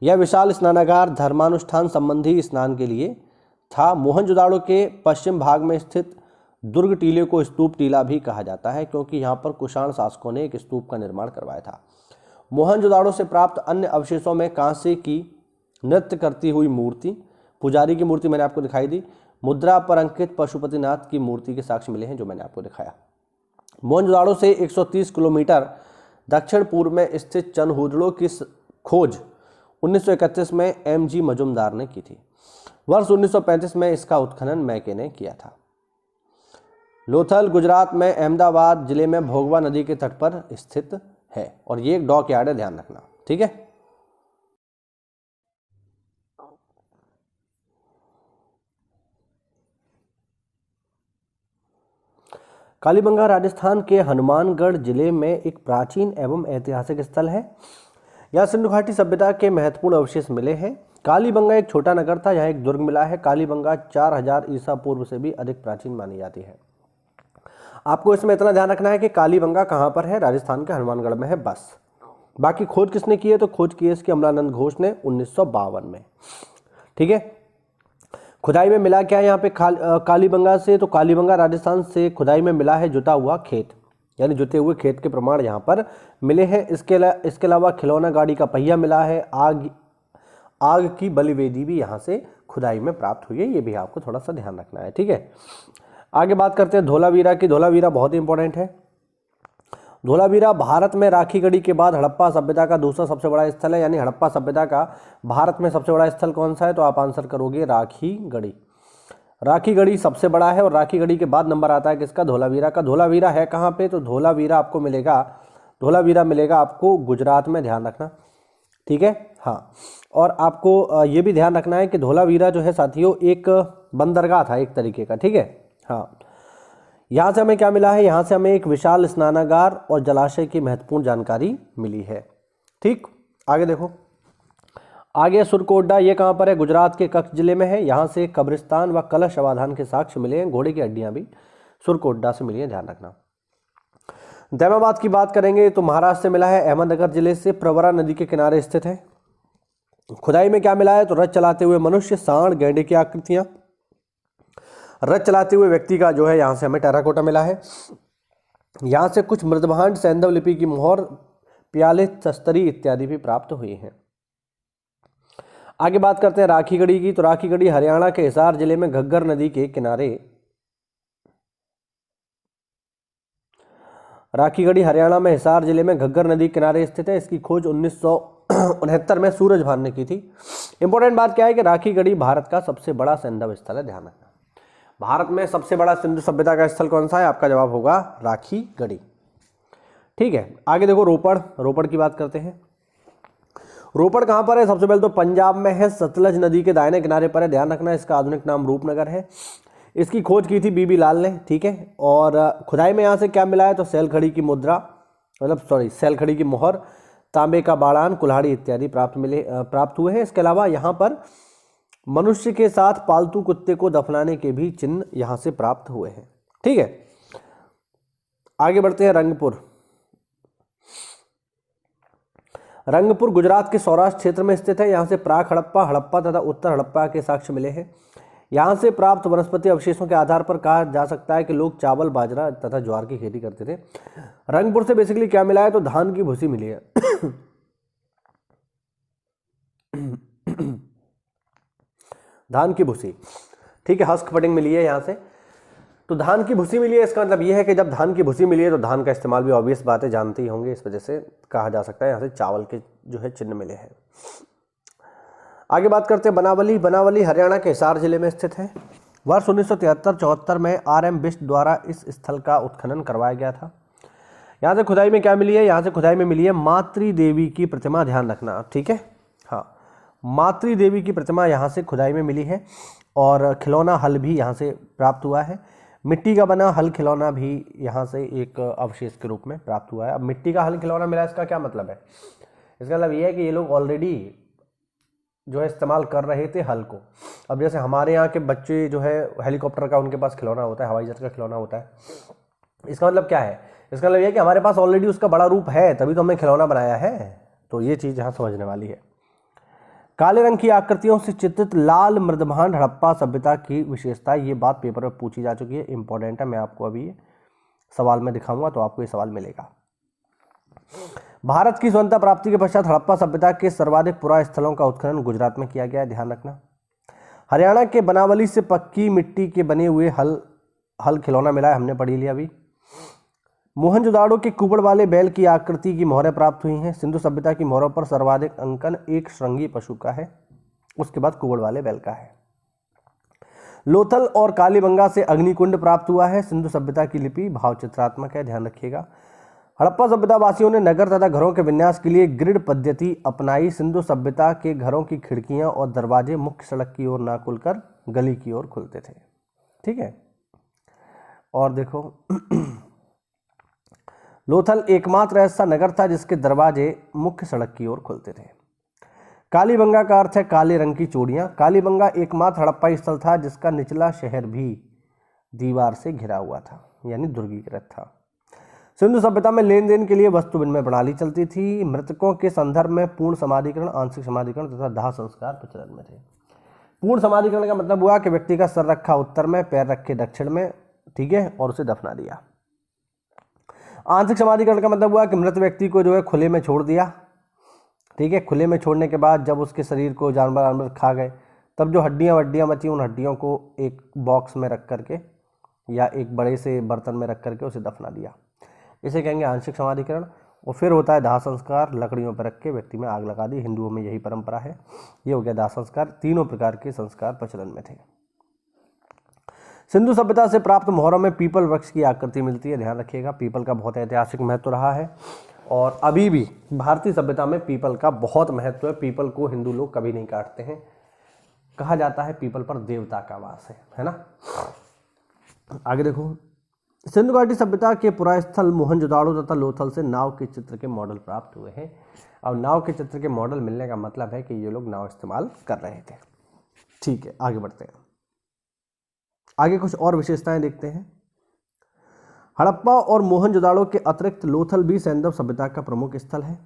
यह विशाल स्नानागार धर्मानुष्ठान संबंधी स्नान के लिए था। मोहनजोदाड़ो के पश्चिम भाग में स्थित दुर्ग टीले को स्तूप टीला भी कहा जाता है क्योंकि यहाँ पर कुषाण शासकों ने एक स्तूप का निर्माण करवाया था। मोहनजोदाड़ो से प्राप्त अन्य अवशेषों में कांसे की नृत्य करती हुई मूर्ति, पुजारी की मूर्ति मैंने आपको दिखाई दी, मुद्रा पर अंकित पशुपतिनाथ की मूर्ति के साक्ष्य मिले हैं जो मैंने आपको दिखाया। मोहनजोदाड़ो से 130 किलोमीटर दक्षिण पूर्व में स्थित चनहुदड़ो की खोज 1931 में M.G. मजुमदार ने की थी। वर्ष 1935 में इसका उत्खनन मैके ने किया था। लोथल गुजरात में अहमदाबाद जिले में भोगवा नदी के तट पर स्थित है और ये एक डॉक यार्ड है, ध्यान रखना, ठीक है। कालीबंगा राजस्थान के हनुमानगढ़ जिले में एक प्राचीन एवं ऐतिहासिक स्थल है। यहाँ सिंधु घाटी सभ्यता के महत्वपूर्ण अवशेष मिले हैं। कालीबंगा एक छोटा नगर था, यहाँ एक दुर्ग मिला है। कालीबंगा 4000 ईसा पूर्व से भी अधिक प्राचीन मानी जाती है। आपको इसमें इतना ध्यान रखना है कि कालीबंगा कहाँ पर है, राजस्थान के हनुमानगढ़ में है, बस। बाकी खोज किसने की है, तो खोज की है इसकी अमलानंद घोष ने 1952 में, ठीक है। खुदाई में मिला क्या है यहाँ पे कालीबंगा से, तो कालीबंगा राजस्थान से खुदाई में मिला है जुता हुआ खेत, यानी जुते हुए खेत के प्रमाण यहाँ पर मिले हैं। इसके अलावा खिलौना गाड़ी का पहिया मिला है। आग की बलिवेदी भी यहाँ से खुदाई में प्राप्त हुई है, ये भी आपको थोड़ा सा ध्यान रखना है, ठीक है। आगे बात करते हैं धोलावीरा की। धोलावीरा बहुत ही इंपॉर्टेंट है। धोलावीरा भारत में राखी गढ़ी के बाद हड़प्पा सभ्यता का दूसरा सबसे बड़ा स्थल है, यानी हड़प्पा सभ्यता का भारत में सबसे बड़ा स्थल कौन सा है, तो आप आंसर करोगे राखी गढ़ी। राखी गढ़ी सबसे बड़ा है और राखी गढ़ी के बाद नंबर आता है किसका, धोलावीरा का। धोलावीरा है कहाँ पे, तो धोलावीरा मिलेगा आपको गुजरात में, ध्यान रखना, ठीक है। हाँ, और आपको ये भी ध्यान रखना है कि धोलावीरा जो है साथियों एक बंदरगाह था एक तरीके का, ठीक है। हाँ, यहाँ से हमें क्या मिला है, यहाँ से हमें एक विशाल स्नानागार और जलाशय की महत्वपूर्ण जानकारी मिली है, ठीक। आगे देखो, आगे सुरकोटडा, ये कहाँ पर है, गुजरात के कच्छ जिले में है। यहाँ से कब्रिस्तान व कलश अवाधान के साक्ष्य मिले हैं। घोड़े की हड्डियाँ भी सुरकोटडा से मिली हैं, ध्यान रखना। दैमाबाद की बात करेंगे तो महाराष्ट्र से मिला है, अहमदनगर जिले से, प्रवरा नदी के किनारे स्थित है। खुदाई में क्या मिला है, तो रथ चलाते हुए मनुष्य, सांड, गैंडे की आकृतियां। रथ चलाते हुए व्यक्ति का जो है यहाँ से हमें टेराकोटा मिला है। यहाँ से कुछ मृदभांड, सैंधव लिपि की मोहर, प्याले, तस्तरी इत्यादि भी प्राप्त हुई हैं। आगे बात करते हैं राखी गढ़ी की। तो राखी गढ़ी हरियाणा के हिसार जिले में घग्गर नदी के किनारे, राखी गढ़ी हरियाणा में हिसार जिले में घग्गर नदी के किनारे स्थित है। इसकी खोज 1969 में सूरज भान ने की थी। इंपॉर्टेंट बात क्या है कि राखी गढ़ी भारत का सबसे बड़ा सैंधव स्थल है, ध्यान रखना। भारत में सबसे बड़ा सिंधु सभ्यता का स्थल कौन सा है, आपका जवाब होगा राखी गढ़ी, ठीक है। आगे देखो रोपड़ की बात करते हैं। रोपड़ कहाँ पर है, सबसे पहले तो पंजाब में है, सतलज नदी के दाहिने किनारे पर है, ध्यान रखना। इसका आधुनिक नाम रूपनगर है। इसकी खोज की थी बीबी लाल ने, ठीक है। और खुदाई में यहाँ से क्या मिला है, तो सैलखड़ी की सैलखड़ी की मोहर, तांबे का बाड़ान, कुल्हाड़ी इत्यादि प्राप्त हुए हैं। इसके अलावा यहाँ पर मनुष्य के साथ पालतू कुत्ते को दफनाने के भी चिन्ह यहाँ से प्राप्त हुए हैं, ठीक है। आगे बढ़ते हैं रंगपुर गुजरात के सौराष्ट्र क्षेत्र में स्थित है। यहाँ से प्राक हड़प्पा तथा उत्तर हड़प्पा के साक्ष्य मिले हैं। यहाँ से प्राप्त वनस्पति अवशेषों के आधार पर कहा जा सकता है कि लोग चावल, बाजरा तथा ज्वार की खेती करते थे। रंगपुर से बेसिकली क्या मिला है, तो धान की भूसी मिली है। धान की भूसी, ठीक है, हस्क फटिंग मिली है यहाँ से। तो धान की भूसी मिली है, इसका मतलब ये है कि जब धान की भूसी मिली है तो धान का इस्तेमाल भी ऑब्वियस बात है, जानते ही होंगे, इस वजह से कहा जा सकता है यहाँ से चावल के जो है चिन्ह मिले हैं। आगे बात करते हैं बनावली हरियाणा के हिसार जिले में स्थित है। वर्ष 1973-74 में R.M. बिष्ट द्वारा इस स्थल का उत्खनन करवाया गया था। यहाँ से खुदाई में क्या मिली है, यहाँ से खुदाई में मिली है मातृ देवी की प्रतिमा, ध्यान रखना, ठीक है। हाँ, मातृ देवी की प्रतिमा यहाँ से खुदाई में मिली है। और खिलौना हल भी यहाँ से प्राप्त हुआ है। मिट्टी का बना हल खिलौना भी यहाँ से एक अवशेष के रूप में प्राप्त हुआ है। अब मिट्टी का हल खिलौना मिला, इसका क्या मतलब है, इसका मतलब ये है कि ये लोग ऑलरेडी जो है इस्तेमाल कर रहे थे हल को। अब जैसे हमारे यहाँ के बच्चे जो है हेलीकॉप्टर का उनके पास खिलौना होता है, हवाई जहाज का खिलौना होता है, इसका मतलब क्या है, इसका मतलब ये है कि हमारे पास ऑलरेडी उसका बड़ा रूप है, तभी तो हमने खिलौना बनाया है। तो ये चीज़ यहाँ समझने वाली है। काले रंग की आकृतियों से चित्रित लाल मृदभांड हड़प्पा सभ्यता की विशेषता, ये बात पेपर में पूछी जा चुकी है, इंपॉर्टेंट है। मैं आपको अभी सवाल में दिखाऊंगा तो आपको ये सवाल मिलेगा। भारत की स्वतंत्रता प्राप्ति के पश्चात हड़प्पा सभ्यता के सर्वाधिक पुराने स्थलों का उत्खनन गुजरात में किया गया है, ध्यान रखना। हरियाणा के बनावली से पक्की मिट्टी के बने हुए हल खिलौना मिला है, हमने पढ़ी लिया अभी। मोहनजोदाड़ो के कुबड़ वाले बैल की आकृति की मोहरें प्राप्त हुई हैं। सिंधु सभ्यता की मोहरों पर सर्वाधिक अंकन एक श्रृंगी पशु का है, उसके बाद कुबड़ वाले बैल का है। लोथल और कालीबंगा से अग्निकुंड प्राप्त हुआ है। सिंधु सभ्यता की लिपि भावचित्रात्मक है, ध्यान रखिएगा। हड़प्पा सभ्यता वासियों ने नगर तथा घरों के विन्यास के लिए ग्रिड पद्धति अपनाई। सिंधु सभ्यता के घरों की खिड़कियां और दरवाजे मुख्य सड़क की ओर ना खुलकर गली की ओर खुलते थे, ठीक है। और देखो लोथल एकमात्र ऐसा नगर था जिसके दरवाजे मुख्य सड़क की ओर खुलते थे। कालीबंगा का अर्थ है काले रंग की चूड़ियां। कालीबंगा एकमात्र हड़प्पा स्थल था जिसका निचला शहर भी दीवार से घिरा हुआ था, यानी दुर्गीकृत था। सिंधु सभ्यता में लेन देन के लिए वस्तु विनिमय प्रणाली चलती थी। मृतकों के संदर्भ में पूर्ण समाधिकरण, आंशिक समाधिकरण तथा दाह संस्कार प्रचलन में थे। पूर्ण समाधिकरण का मतलब हुआ कि व्यक्ति का सर रखा उत्तर में, पैर रखे दक्षिण में, ठीक है, और उसे दफना दिया। आंशिक समाधिकरण का मतलब हुआ कि मृत व्यक्ति को जो है खुले में छोड़ दिया, ठीक है। खुले में छोड़ने के बाद जब उसके शरीर को जानवर खा गए, तब जो हड्डियां वड्डियां बची, उन हड्डियों को एक बॉक्स में रख करके या एक बड़े से बर्तन में रख करके उसे दफना दिया। इसे कहेंगे आंशिक समाधिकरण। और फिर होता है दाह संस्कार, लकड़ियों पर रख के व्यक्ति में आग लगा दी। हिंदुओं में यही परंपरा है। ये हो गया दाह संस्कार। तीनों प्रकार के संस्कार प्रचलन में थे। सिंधु सभ्यता से प्राप्त मोहरों में पीपल वृक्ष की आकृति मिलती है, ध्यान रखिएगा। पीपल का बहुत ऐतिहासिक महत्व रहा है और अभी भी भारतीय सभ्यता में पीपल का बहुत महत्व है। पीपल को हिंदू लोग कभी नहीं काटते हैं। कहा जाता है पीपल पर देवता का वास है ना। आगे देखो, सिंधु घाटी सभ्यता के पुरास्थल मोहनजोदाड़ो तथा लोथल से नाव के चित्र के मॉडल प्राप्त हुए हैं। अब नाव के चित्र के मॉडल मिलने का मतलब है कि ये लोग नाव इस्तेमाल कर रहे थे। ठीक है, आगे बढ़ते हैं। आगे कुछ और विशेषताएं देखते हैं। हड़प्पा और मोहनजोदाड़ो के अतिरिक्त लोथल भी सैंधव सभ्यता का प्रमुख स्थल है।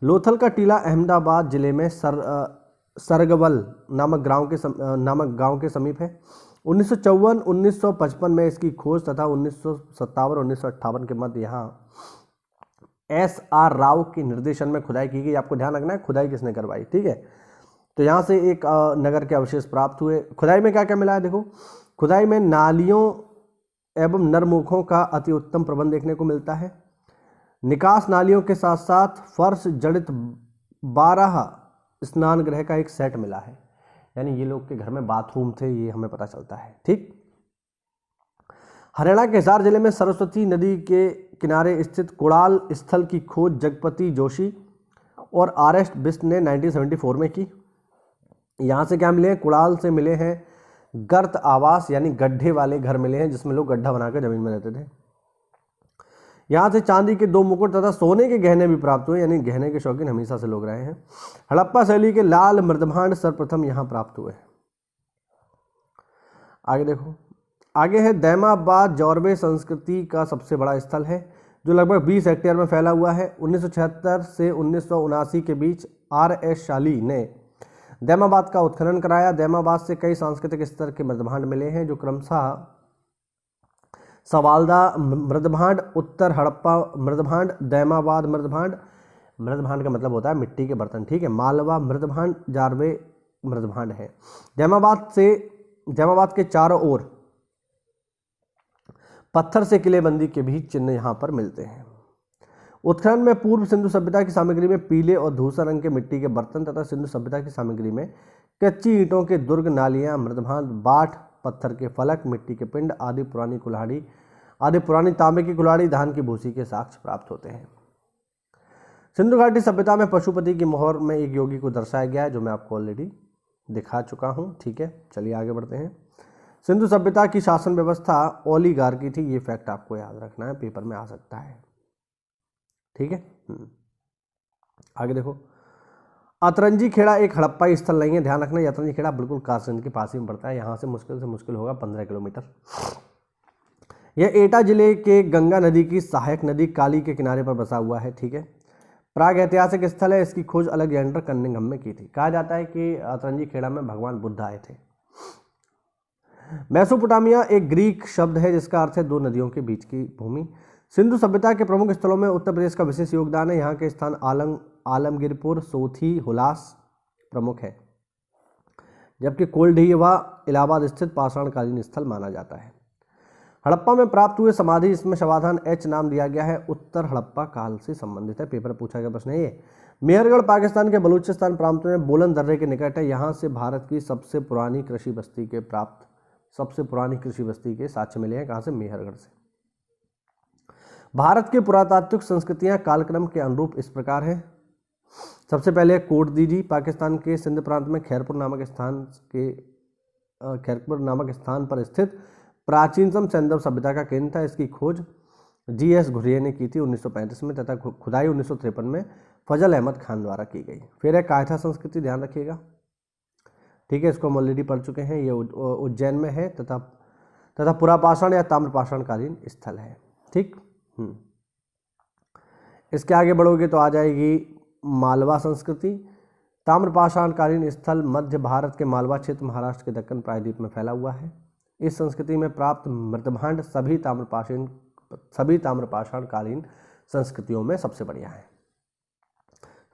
लोथल का टीला अहमदाबाद जिले में सरगवल नामक गांव के समीप है। 1954-1955 में इसकी खोज तथा 1957 और 1958 के मध्य यहाँ SR राव के निर्देशन में खुदाई की गई। आपको ध्यान रखना है खुदाई किसने करवाई, ठीक है। तो यहाँ से एक नगर के अवशेष प्राप्त हुए। खुदाई में क्या क्या मिला है देखो। खुदाई में नालियों एवं नरमुखों का अति उत्तम प्रबंध देखने को मिलता है। निकास नालियों के साथ साथ फर्श जड़ित 12 स्नान गृह का एक सेट मिला है। यानी ये लोग के घर में बाथरूम थे, ये हमें पता चलता है, ठीक। हरियाणा के हिसार जिले में सरस्वती नदी के किनारे स्थित कुड़ाल स्थल की खोज जगपति जोशी और RS बिस्ट ने 1974 में की। यहाँ से क्या मिले हैं, कुड़ाल से मिले हैं गर्त आवास यानी गड्ढे वाले घर मिले हैं, जिसमें लोग गड्ढा बनाकर जमीन में रहते थे। यहाँ से चांदी के 2 मुकुट तथा सोने के गहने भी प्राप्त हुए, यानी गहने के शौकीन हमेशा से लोग रहे हैं। हड़प्पा शैली के लाल मृदभांड सर्वप्रथम यहाँ प्राप्त हुए। आगे देखो, आगे है दैमाबाद जौरबे संस्कृति का सबसे बड़ा स्थल है, जो लगभग 20 हेक्टेयर में फैला हुआ है। 1976 से 1979 के बीच RS शाली ने दैमाबाद का उत्खनन कराया। दैमाबाद से कई सांस्कृतिक स्तर के मृदभांड मिले हैं, जो क्रमशः सवालदा मृदभांड, उत्तर हड़प्पा मृदभांड, दैमाबाद मृदभांड, मृदभांड का मतलब होता है मिट्टी के बर्तन, ठीक है, मालवा मृदभांड, जारवे मृदभांड है। दैमाबाद के चारों ओर पत्थर से किलेबंदी के भी चिन्ह यहाँ पर मिलते हैं। उत्खनन में पूर्व सिंधु सभ्यता की सामग्री में पीले और धूसर रंग के मिट्टी के बर्तन तथा सिंधु सभ्यता की सामग्री में कच्ची ईंटों के दुर्ग, नालियां, मृदभांड, बाट, पत्थर के फलक, मिट्टी के पिंड आदि पुरानी तांबे की कुल्हाड़ी, धान की भूसी के साक्ष्य प्राप्त होते हैं। सिंधु घाटी सभ्यता में पशुपति की मोहर में एक योगी को दर्शाया गया है, जो मैं आपको ऑलरेडी दिखा चुका हूँ, ठीक है। चलिए आगे बढ़ते हैं। सिंधु सभ्यता की शासन व्यवस्था ओलिगार्की थी। ये फैक्ट आपको याद रखना है, पेपर में आ सकता है, ठीक है। आगे देखो, अतरंजी खेड़ा एक हड़प्पाई स्थल नहीं है, ध्यान रखना। अतरंजी खेड़ा बिल्कुल कासगंज के पास ही में पड़ता है। यहाँ से मुश्किल होगा 15 किलोमीटर। यह एटा जिले के गंगा नदी की सहायक नदी काली के किनारे पर बसा हुआ है, ठीक है। प्राग ऐतिहासिक स्थल है। इसकी खोज अलेक्जेंडर कनिंघम में की थी। कहा जाता है कि अतरंजी खेड़ा में भगवान बुद्ध आए थे। मेसोपोटामिया एक ग्रीक शब्द है, जिसका अर्थ है 2 नदियों के बीच की भूमि। सिंधु सभ्यता के प्रमुख स्थलों में उत्तर प्रदेश का विशेष योगदान है। यहाँ के स्थान आलमगीरपुर, सोथी, हुलास प्रमुख है, जबकि कोल्डीवा इलाहाबाद स्थित पाषाणकालीन स्थल माना जाता है। हड़प्पा में प्राप्त हुए समाधि, इसमें शवाधान H नाम दिया गया है, उत्तर हड़प्पा काल से संबंधित है। पेपर पूछा गया प्रश्न है ये। मेहरगढ़ पाकिस्तान के बलूचिस्तान प्रांत में बोलन दर्रे के निकट है। यहाँ से भारत की सबसे पुरानी कृषि बस्ती के साक्ष्य मिले हैं। कहाँ से? मेहरगढ़ से। भारत के पुरातात्विक संस्कृतियां कालक्रम के अनुरूप इस प्रकार है। सबसे पहले कोटदीजी पाकिस्तान के सिंध प्रांत में खैरपुर नामक स्थान पर स्थित प्राचीनतम सैंधव सभ्यता का केंद्र था। इसकी खोज GS घुरिये ने की थी 1935 में तथा खुदाई 1953 में फजल अहमद खान द्वारा की गई। फिर है कायथा संस्कृति, ध्यान रखिएगा, ठीक है। इसको हम ऑलरेडी पढ़ चुके हैं। ये उज्जैन में है तथा पुरापाषाण या ताम्रपाषाणकालीन स्थल है, ठीक। इसके आगे बढ़ोगे तो आ जाएगी मालवा संस्कृति। ताम्रपाषाणकालीन स्थल मध्य भारत के मालवा क्षेत्र, महाराष्ट्र के दक्कन प्रायद्वीप में फैला हुआ है। इस संस्कृति में प्राप्त मृदभांड सभी ताम्रपाषाणकालीन संस्कृतियों में सबसे बढ़िया है।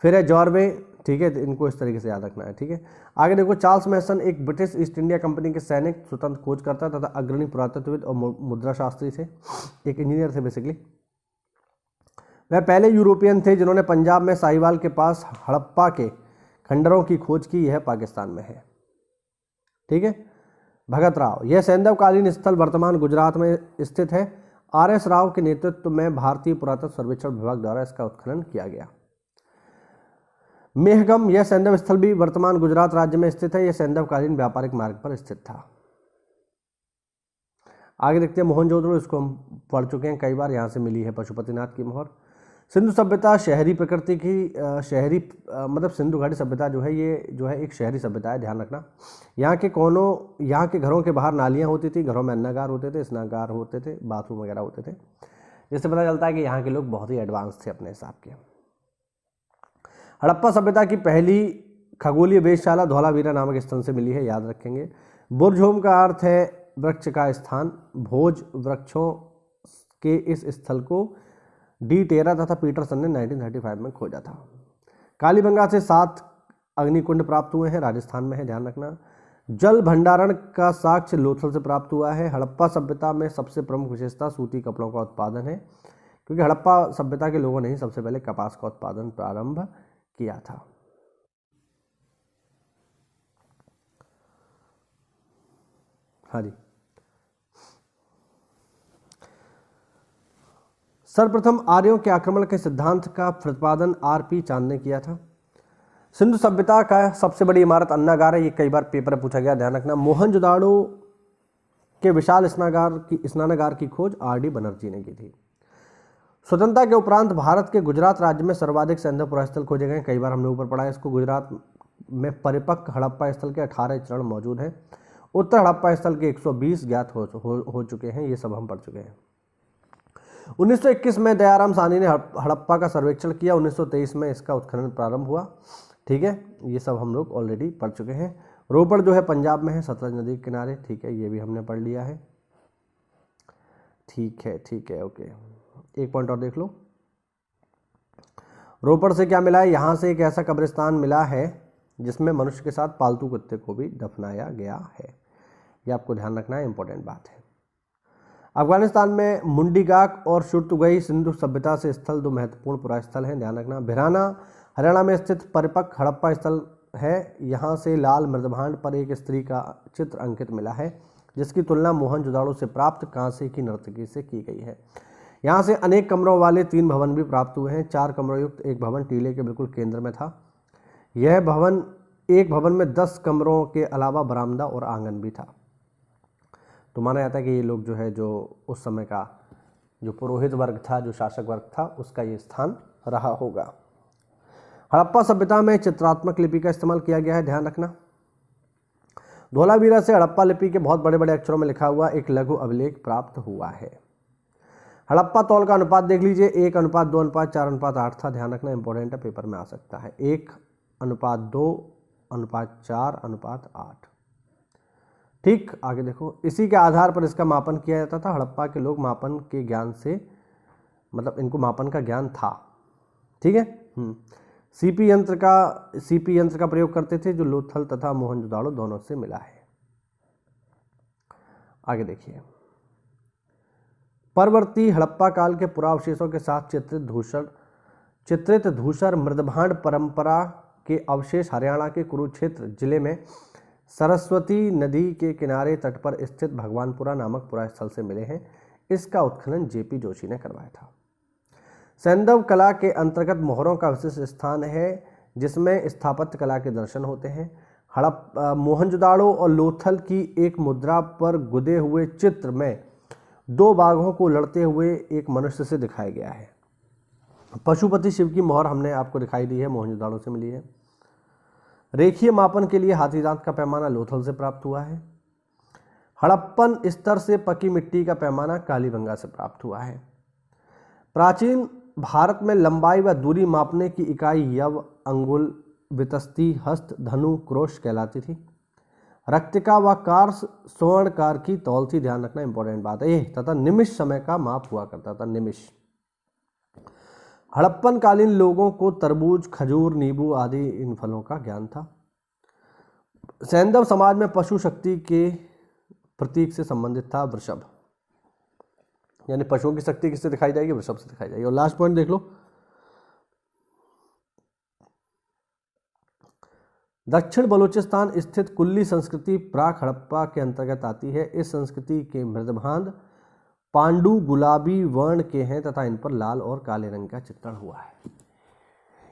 फिर है जॉर्वे, ठीक है, तो इनको इस तरीके से याद रखना है, ठीक है। आगे देखो, चार्ल्स मैसन एक ब्रिटिश ईस्ट इंडिया कंपनी के सैनिक, स्वतंत्र खोजकर्ता तथा अग्रणी पुरातत्वविद और मुद्रा शास्त्री थे, एक इंजीनियर थे बेसिकली। वह पहले यूरोपियन थे जिन्होंने पंजाब में साहिवाल के पास हड़प्पा के खंडरों की खोज की, यह पाकिस्तान में है, ठीक है। भगत राव, यह सैंधवकालीन स्थल वर्तमान गुजरात में स्थित है। RS राव के नेतृत्व में भारतीय पुरातत्व सर्वेक्षण विभाग द्वारा इसका उत्खनन किया गया। मेहगम, यह सैंधव स्थल भी वर्तमान गुजरात राज्य में स्थित है। यह सैंधवकालीन व्यापारिक मार्ग पर स्थित था। आगे देखते हैं मोहनजोदड़ो, इसको हम पढ़ चुके हैं कई बार, यहाँ से मिली है पशुपतिनाथ की मोहर। सिंधु सभ्यता शहरी प्रकृति की, मतलब सिंधु घाटी सभ्यता जो है ये जो है एक शहरी सभ्यता है, ध्यान रखना। यहाँ के घरों के बाहर नालियाँ होती थी, घरों में अन्नागार होते थे, स्नागार होते थे, बाथरूम वगैरह होते थे, जिससे पता चलता है कि यहाँ के लोग बहुत ही एडवांस थे अपने हिसाब के। हड़प्पा सभ्यता की पहली खगोलीय वेधशाला धौलावीरा नामक स्थान से मिली है, याद रखेंगे। बुर्जहोम का अर्थ है वृक्ष का स्थान। भोज वृक्षों के इस स्थल को डी टेरा तथा पीटरसन ने 1935 में खोजा था। कालीबंगा से 7 अग्निकुंड प्राप्त हुए हैं, राजस्थान में है, ध्यान रखना। जल भंडारण का साक्ष्य लोथल से प्राप्त हुआ है। हड़प्पा सभ्यता में सबसे प्रमुख विशेषता सूती कपड़ों का उत्पादन है, क्योंकि हड़प्पा सभ्यता के लोगों ने ही सबसे पहले कपास का उत्पादन प्रारंभ किया था। हाँ जी, सर्वप्रथम आर्यों के आक्रमण के सिद्धांत का प्रतिपादन RP चांद ने किया था। सिंधु सभ्यता का सबसे बड़ी इमारत अन्नागार है, ये कई बार पेपर में पूछा गया, ध्यान रखना। मोहनजोदाड़ो के विशाल स्नानागार की खोज RD बनर्जी ने की थी। स्वतंत्रता के उपरांत भारत के गुजरात राज्य में सर्वाधिक सैंधव पुरास्थल खोजे गए, कई बार हमने ऊपर पढ़ा है इसको। गुजरात में परिपक्व हड़प्पा स्थल के 18 चरण मौजूद हैं। उत्तर हड़प्पा स्थल के 120 ज्ञात हो चुके हैं, ये सब हम पढ़ चुके हैं। 1921 में दयाराम साहनी ने हड़प्पा का सर्वेक्षण किया। 1923 में इसका उत्खनन प्रारंभ हुआ, ठीक है, ये सब हम लोग ऑलरेडी पढ़ चुके हैं। रोपड़ जो है पंजाब में है, सतलज नदी के किनारे, ठीक है, ये भी हमने पढ़ लिया है, ठीक है, ओके। एक पॉइंट और देख लो, रोपड़ से क्या मिला है, यहाँ से एक ऐसा कब्रिस्तान मिला है जिसमें मनुष्य के साथ पालतू कुत्ते को भी दफनाया गया है, ये आपको ध्यान रखना है, इंपॉर्टेंट बात है। अफगानिस्तान में मुंडीगाक और शुर्तुगई सिंधु सभ्यता से स्थल 2 महत्वपूर्ण पुरास्थल हैं, ध्यान रखना। भिराना हरियाणा में स्थित परिपक्व हड़प्पा स्थल है, यहाँ से लाल मृदभांड पर एक स्त्री का चित्र अंकित मिला है, जिसकी तुलना मोहनजोदाड़ो से प्राप्त कांसे की नर्तकी से की गई है। यहाँ से अनेक कमरों वाले 3 भवन भी प्राप्त हुए हैं। 4 कमरों युक्त एक भवन टीले के बिल्कुल केंद्र में था। यह भवन, एक भवन में 10 कमरों के अलावा बरामदा और आंगन भी था। तो माना जाता है कि ये लोग जो है, जो उस समय का जो पुरोहित वर्ग था, जो शासक वर्ग था, उसका ये स्थान रहा होगा। हड़प्पा सभ्यता में चित्रात्मक लिपि का इस्तेमाल किया गया है, ध्यान रखना। धौलावीरा से हड़प्पा लिपि के बहुत बड़े बड़े अक्षरों में लिखा हुआ एक लघु अभिलेख प्राप्त हुआ है। हड़प्पा तौल का अनुपात देख लीजिए, 1:2:4:8 था, ध्यान रखना, इंपॉर्टेंट है, पेपर में आ सकता है। 1:2:4:8, ठीक। आगे देखो, इसी के आधार पर इसका मापन किया जाता था। हड़प्पा के लोग मापन के ज्ञान से, मतलब इनको मापन का ज्ञान था, ठीक है। सीपी यंत्र का प्रयोग करते थे, जो लोथल तथा मोहनजोदाड़ो दोनों से मिला है। आगे देखिए, परवर्ती हड़प्पा काल के पुरावशेषों के साथ चित्रित धूसर मृदभांड परंपरा के अवशेष हरियाणा के कुरुक्षेत्र जिले में सरस्वती नदी के किनारे तट पर स्थित भगवानपुरा नामक पुरास्थल से मिले हैं। इसका उत्खनन JP जोशी ने करवाया था। सैंधव कला के अंतर्गत मोहरों का विशिष्ट स्थान है, जिसमें स्थापत्य कला के दर्शन होते हैं। मोहनजोदाड़ो और लोथल की एक मुद्रा पर गुदे हुए चित्र में 2 बाघों को लड़ते हुए एक मनुष्य से दिखाया गया है। पशुपति शिव की मोहर हमने आपको दिखाई दी है, मोहनजोदाड़ो से मिली है। रेखीय मापन के लिए हाथी दांत का पैमाना लोथल से प्राप्त हुआ है। हड़प्पन स्तर से पकी मिट्टी का पैमाना कालीबंगा से प्राप्त हुआ है। प्राचीन भारत में लंबाई व दूरी मापने की इकाई यव, अंगुल, वितस्ती, हस्त, धनु, क्रोश कहलाती थी। रक्तिका व कार्स स्वर्णकार की तौल थी, ध्यान रखना इंपॉर्टेंट बात है ये, तथा निमिष समय का माप हुआ करता था, निमिष। हड़प्पन कालीन लोगों को तरबूज, खजूर, नींबू आदि इन फलों का ज्ञान था। सैंधव समाज में पशु शक्ति के प्रतीक से संबंधित था वृषभ, यानी पशुओं की शक्ति किससे दिखाई जाएगी? वृषभ से दिखाई जाएगी। और लास्ट पॉइंट देख लो, दक्षिण बलूचिस्तान स्थित कुल्ली संस्कृति प्राक हड़प्पा के अंतर्गत आती है। इस संस्कृति के मृदभांड पांडु गुलाबी वर्ण के हैं तथा इन पर लाल और काले रंग का चित्रण हुआ है।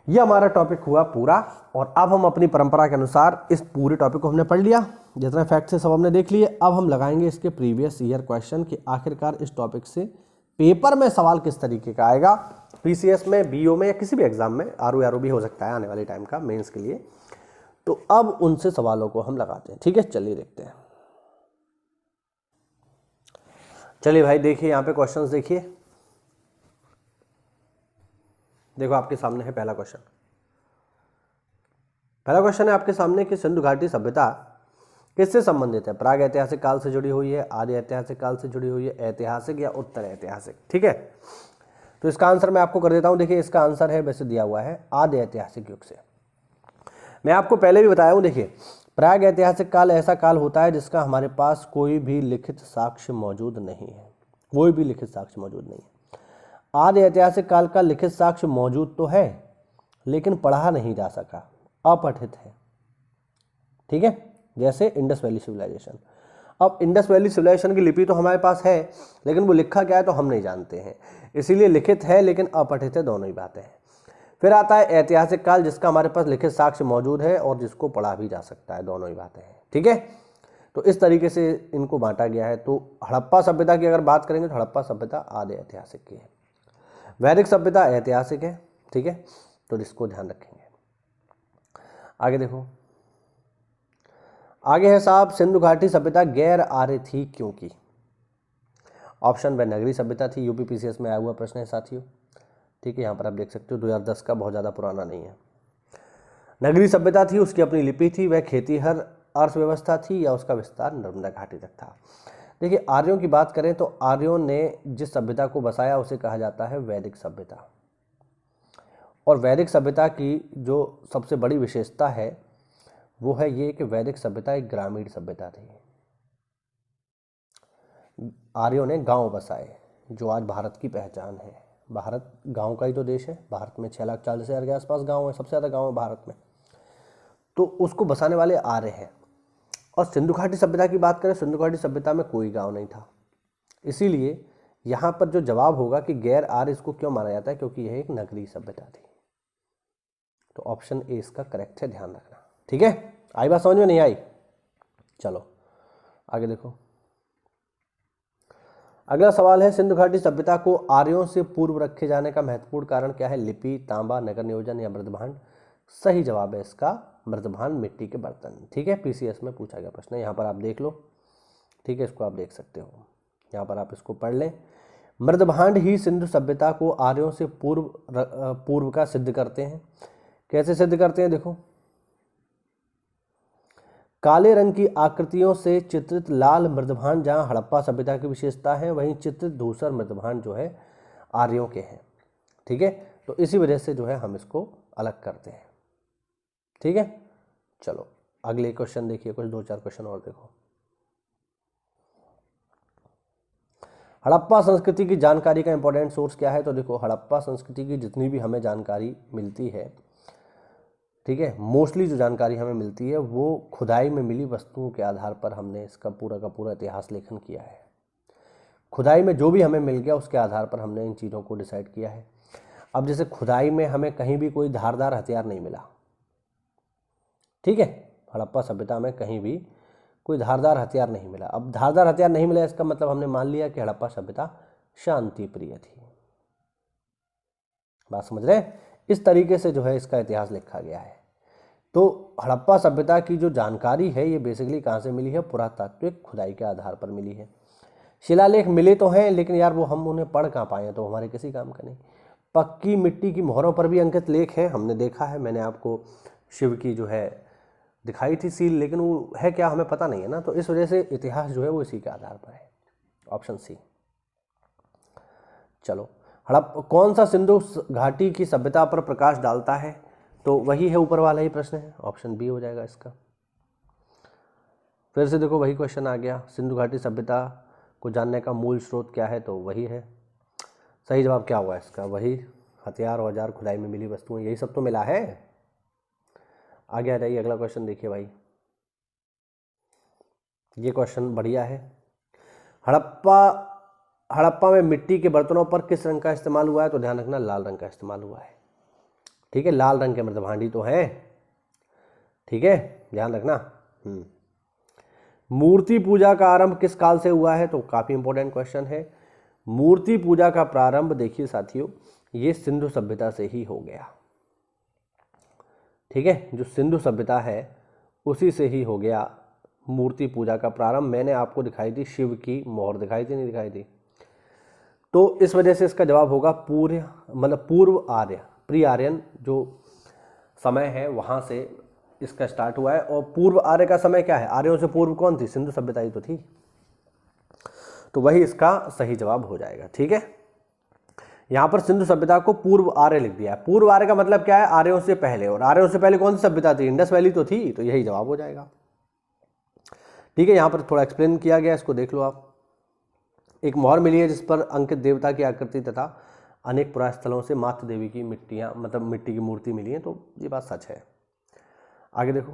यह हमारा टॉपिक हुआ पूरा, और अब हम अपनी परंपरा के अनुसार इस पूरे टॉपिक को हमने पढ़ लिया, जितने फैक्ट है सब हमने देख लिए। अब हम लगाएंगे इसके प्रीवियस ईयर क्वेश्चन कि आखिरकार इस टॉपिक से पेपर में सवाल किस तरीके का आएगा, पीसीएस में, बीओ में या किसी भी एग्जाम में, आरओ भी हो सकता है आने वाले टाइम का मेंस के लिए। तो अब उनसे सवालों को हम लगाते हैं, ठीक है। चलिए देखते हैं। चलिए भाई देखिए यहाँ पे क्वेश्चंस देखिए, देखो आपके सामने है पहला क्वेश्चन। पहला क्वेश्चन है आपके सामने कि सिंधु घाटी सभ्यता किससे संबंधित है? प्राग ऐतिहासिक काल से जुड़ी हुई है, आदि ऐतिहासिक काल से जुड़ी हुई है, ऐतिहासिक या उत्तर ऐतिहासिक, ठीक है। तो इसका आंसर मैं आपको कर देता हूं। देखिए इसका आंसर है, वैसे दिया हुआ है आदि ऐतिहासिक युग से। मैं आपको पहले भी बताया हूं, देखिए प्राग ऐतिहासिक काल ऐसा काल होता है जिसका हमारे पास कोई भी लिखित साक्ष्य मौजूद नहीं है, कोई भी लिखित साक्ष्य मौजूद नहीं है। आदि ऐतिहासिक काल का लिखित साक्ष्य मौजूद तो है लेकिन पढ़ा नहीं जा सका, अपठित है, ठीक है। जैसे इंडस वैली सिविलाइजेशन। अब इंडस वैली सिविलाइजेशन की लिपि तो हमारे पास है लेकिन वो लिखा क्या है तो हम नहीं जानते हैं, इसीलिए लिखित है लेकिन अपठित है, दोनों ही बातें हैं। फिर आता है ऐतिहासिक काल जिसका हमारे पास लिखित साक्ष्य मौजूद है और जिसको पढ़ा भी जा सकता है, दोनों ही बातें हैं, ठीक है। तो इस तरीके से इनको बांटा गया है। तो हड़प्पा सभ्यता की अगर बात करेंगे तो हड़प्पा सभ्यता आदि ऐतिहासिक की है, वैदिक सभ्यता ऐतिहासिक है, ठीक है। तो इसको ध्यान रखेंगे। आगे देखो, आगे है साहब सिंधु घाटी सभ्यता गैर आर्य थी क्योंकि? ऑप्शन ब नगरी सभ्यता थी, यूपी पीसीएस में आया हुआ प्रश्न है साथियों, ठीक है। यहाँ पर आप देख सकते हो 2010 का, बहुत ज़्यादा पुराना नहीं है। नगरी सभ्यता थी, उसकी अपनी लिपि थी, वह खेतीहर अर्थव्यवस्था थी या उसका विस्तार नर्मदा घाटी तक था। देखिए आर्यों की बात करें तो आर्यों ने जिस सभ्यता को बसाया उसे कहा जाता है वैदिक सभ्यता। और वैदिक सभ्यता की जो सबसे बड़ी विशेषता है वो है ये कि वैदिक सभ्यता एक ग्रामीण सभ्यता थी। आर्यों ने गांव बसाए जो आज भारत की पहचान है। भारत गांव का ही तो देश है, भारत में 6,40,000 के आसपास गांव है, सबसे ज़्यादा गांव है भारत में, तो उसको बसाने वाले आर्य हैं। और सिंधु घाटी सभ्यता की बात करें, सिंधु घाटी सभ्यता में कोई गांव नहीं था, इसीलिए यहाँ पर जो जवाब होगा कि गैर आर्य इसको क्यों माना जाता है, क्योंकि यह एक नगरीय सभ्यता थी। तो ऑप्शन ए इसका करेक्ट है, ध्यान रखना, ठीक है। आई बात समझ में? नहीं आई? चलो आगे देखो। अगला सवाल है सिंधु घाटी सभ्यता को आर्यों से पूर्व रखे जाने का महत्वपूर्ण कारण क्या है? लिपि, तांबा, नगर नियोजन या मृदभांड? सही जवाब है इसका मृदभांड, मिट्टी के बर्तन, ठीक है। पीसीएस में पूछा गया प्रश्न है, यहाँ पर आप देख लो, ठीक है। इसको आप देख सकते हो, यहाँ पर आप इसको पढ़ लें। मृदभांड ही सिंधु सभ्यता को आर्यों से पूर्व का सिद्ध करते हैं। कैसे सिद्ध करते हैं? देखो, काले रंग की आकृतियों से चित्रित लाल मृदभांड जहाँ हड़प्पा सभ्यता की विशेषता है, वहीं चित्रित धूसर मृदभांड जो है आर्यों के हैं, ठीक है। तो इसी वजह से जो है हम इसको अलग करते हैं, ठीक है। चलो अगले क्वेश्चन देखिए, कुछ 2-4 क्वेश्चन और देखो। हड़प्पा संस्कृति की जानकारी का इंपॉर्टेंट सोर्स क्या है? तो देखो हड़प्पा संस्कृति की जितनी भी हमें जानकारी मिलती है, ठीक है, मोस्टली जो जानकारी हमें मिलती है वो खुदाई में मिली वस्तुओं के आधार पर हमने इसका पूरा का पूरा इतिहास लेखन किया है। खुदाई में जो भी हमें मिल गया उसके आधार पर हमने इन चीज़ों को डिसाइड किया है। अब जैसे खुदाई में हमें कहीं भी कोई धारदार हथियार नहीं मिला, ठीक है, हड़प्पा सभ्यता में कहीं भी कोई धारदार हथियार नहीं मिला। अब धारदार हथियार नहीं मिला इसका मतलब हमने मान लिया कि हड़प्पा सभ्यता शांति प्रिय थी। बात समझ रहे हैं? इस तरीके से जो है इसका इतिहास लिखा गया है। तो हड़प्पा सभ्यता की जो जानकारी है ये बेसिकली कहाँ से मिली है? पुरातात्विक खुदाई के आधार पर मिली है। शिलालेख मिले तो हैं लेकिन यार वो हम उन्हें पढ़ कहाँ पाए हैं, तो हमारे किसी काम का नहीं। पक्की मिट्टी की मोहरों पर भी अंकित लेख हैं, हमने देखा है, मैंने आपको शिव की जो है दिखाई थी सील, लेकिन वो है क्या हमें पता नहीं है ना, तो इस वजह से इतिहास जो है वो इसी के आधार पर है, ऑप्शन सी। चलो, कौन सा सिंधु घाटी की सभ्यता पर प्रकाश डालता है, तो वही है ऊपर वाला ही प्रश्न है, ऑप्शन बी हो जाएगा इसका। फिर से देखो वही क्वेश्चन आ गया, सिंधु घाटी सभ्यता को जानने का मूल स्रोत क्या है, तो वही है। सही जवाब क्या हुआ इसका, वही हथियार, औजार, खुदाई में मिली वस्तुएं, यही सब तो मिला है। आगे आ जाइए, अगला क्वेश्चन देखिए भाई, ये क्वेश्चन बढ़िया है। हड़प्पा में मिट्टी के बर्तनों पर किस रंग का इस्तेमाल हुआ है, तो ध्यान रखना लाल रंग का इस्तेमाल हुआ है। ठीक है, लाल रंग के मतलब हांडी तो है, ठीक है, ध्यान रखना। मूर्ति पूजा का आरंभ किस काल से हुआ है, तो काफी इंपॉर्टेंट क्वेश्चन है। मूर्ति पूजा का प्रारंभ देखिए साथियों, ये सिंधु सभ्यता से ही हो गया। ठीक है, जो सिंधु सभ्यता है उसी से ही हो गया मूर्ति पूजा का प्रारंभ। मैंने आपको दिखाई थी शिव की मोहर, दिखाई थी नहीं दिखाई थी, तो इस वजह से इसका जवाब होगा पूर्व आर्य, प्री आर्यन जो समय है वहां से इसका स्टार्ट हुआ है। और पूर्व आर्य का समय क्या है, आर्यों से पूर्व कौन थी, सिंधु सभ्यता ही तो थी, तो वही इसका सही जवाब हो जाएगा। ठीक है, यहां पर सिंधु सभ्यता को पूर्व आर्य लिख दिया है। पूर्व आर्य का मतलब क्या है, आर्यों से पहले, और आर्यों से पहले कौन सी सभ्यता थी, इंडस वैली तो थी, तो यही जवाब हो जाएगा। ठीक है, यहां पर थोड़ा एक्सप्लेन किया गया, इसको देख लो आप। एक मोहर मिली है जिस पर अंकित देवता की आकृति तथा अनेक पुरातन स्थलों से मातृ देवी की मिट्टी की मूर्ति मिली है, तो ये बात सच है। आगे देखो,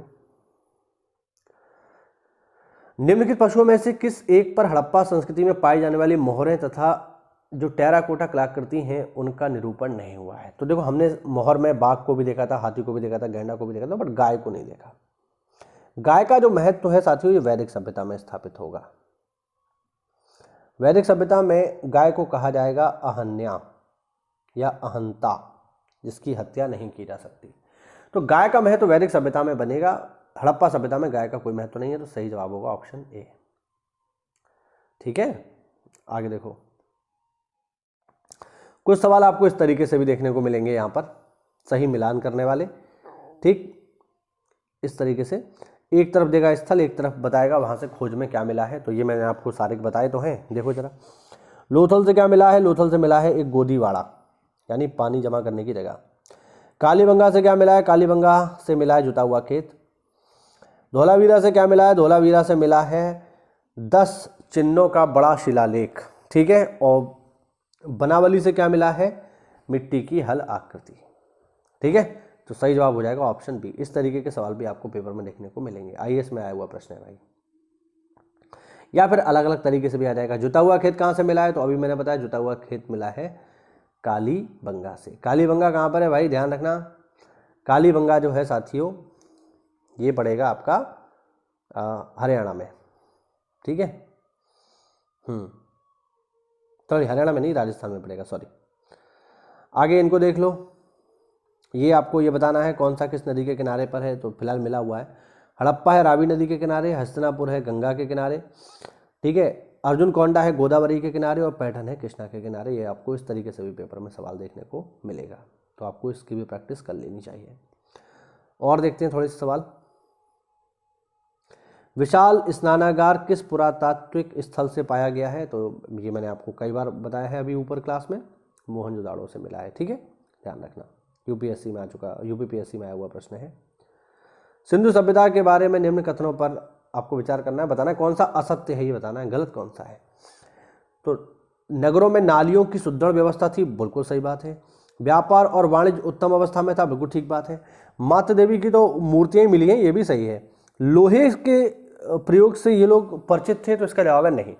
निम्नलिखित पशुओं में से किस एक पर हड़प्पा संस्कृति में पाई जाने वाली मोहरें तथा जो टेराकोटा कलाकृति हैं उनका निरूपण नहीं हुआ है। तो देखो, हमने मोहर में बाघ को भी देखा था, हाथी को भी देखा था, गैंडा को भी देखा था, बट गाय को नहीं देखा। गाय का जो महत्व है साथियों, ये वैदिक सभ्यता में स्थापित होगा। वैदिक सभ्यता में गाय को कहा जाएगा अहन्या या अहंता, जिसकी हत्या नहीं की जा सकती। तो गाय का महत्व वैदिक सभ्यता में बनेगा, हड़प्पा सभ्यता में गाय का कोई महत्व नहीं है, तो सही जवाब होगा ऑप्शन ए। ठीक है, आगे देखो, कुछ सवाल आपको इस तरीके से भी देखने को मिलेंगे यहां पर, सही मिलान करने वाले। ठीक, इस तरीके से एक तरफ देगा स्थल, एक तरफ बताएगा वहां से खोज में क्या मिला है। तो ये मैंने आपको सारे बताए तो हैं, देखो जरा। लोथल से क्या मिला है, लोथल से मिला है एक गोदीवाड़ा, यानी पानी जमा करने की जगह। कालीबंगा से क्या मिला है, कालीबंगा से मिला है जुता हुआ खेत। धोलावीरा से क्या मिला है, धोलावीरा से मिला है 10 चिन्हों का बड़ा शिलालेख। ठीक है, और बनावली से क्या मिला है, मिट्टी की हल आकृति। ठीक है, तो सही जवाब हो जाएगा ऑप्शन बी। इस तरीके के सवाल भी आपको पेपर में देखने को मिलेंगे, आईएएस में आया हुआ प्रश्न है भाई। या फिर अलग अलग तरीके से भी आ जाएगा। जुता हुआ खेत कहाँ से मिला है, तो अभी मैंने बताया जुता हुआ खेत मिला है कालीबंगा से। कालीबंगा कहाँ पर है भाई, ध्यान रखना, कालीबंगा जो है साथियों ये पड़ेगा आपका हरियाणा में। ठीक है, सॉरी हरियाणा में नहीं, राजस्थान में पड़ेगा, सॉरी। आगे इनको देख लो, ये आपको ये बताना है कौन सा किस नदी के किनारे पर है, तो फिलहाल मिला हुआ है। हड़प्पा है रावी नदी के किनारे, हस्तिनापुर है गंगा के किनारे, ठीक है, अर्जुन कोंडा है गोदावरी के किनारे, और पैठन है कृष्णा के किनारे। ये आपको इस तरीके से भी पेपर में सवाल देखने को मिलेगा, तो आपको इसकी भी प्रैक्टिस कर लेनी चाहिए। और देखते हैं थोड़े से सवाल। विशाल स्नानागार किस पुरातात्विक स्थल से पाया गया है, तो ये मैंने आपको कई बार बताया है अभी ऊपर क्लास में, मोहनजोदाड़ो से मिला है। ठीक है, ध्यान रखना, यूपीएससी में आ चुका, यूपीपीएससी में आया हुआ प्रश्न है। सिंधु सभ्यता के बारे में निम्न कथनों पर आपको विचार करना है, बताना है कौन सा असत्य है, ये बताना है, गलत कौन सा है। तो नगरों में नालियों की सुदृढ़ व्यवस्था थी, बिल्कुल सही बात है। व्यापार और वाणिज्य उत्तम अवस्था में था, बिल्कुल ठीक बात है। माता देवी की तो मूर्तियां ही मिली हैं, ये भी सही है। लोहे के प्रयोग से ये लोग परिचित थे, तो इसका जवाब है नहीं,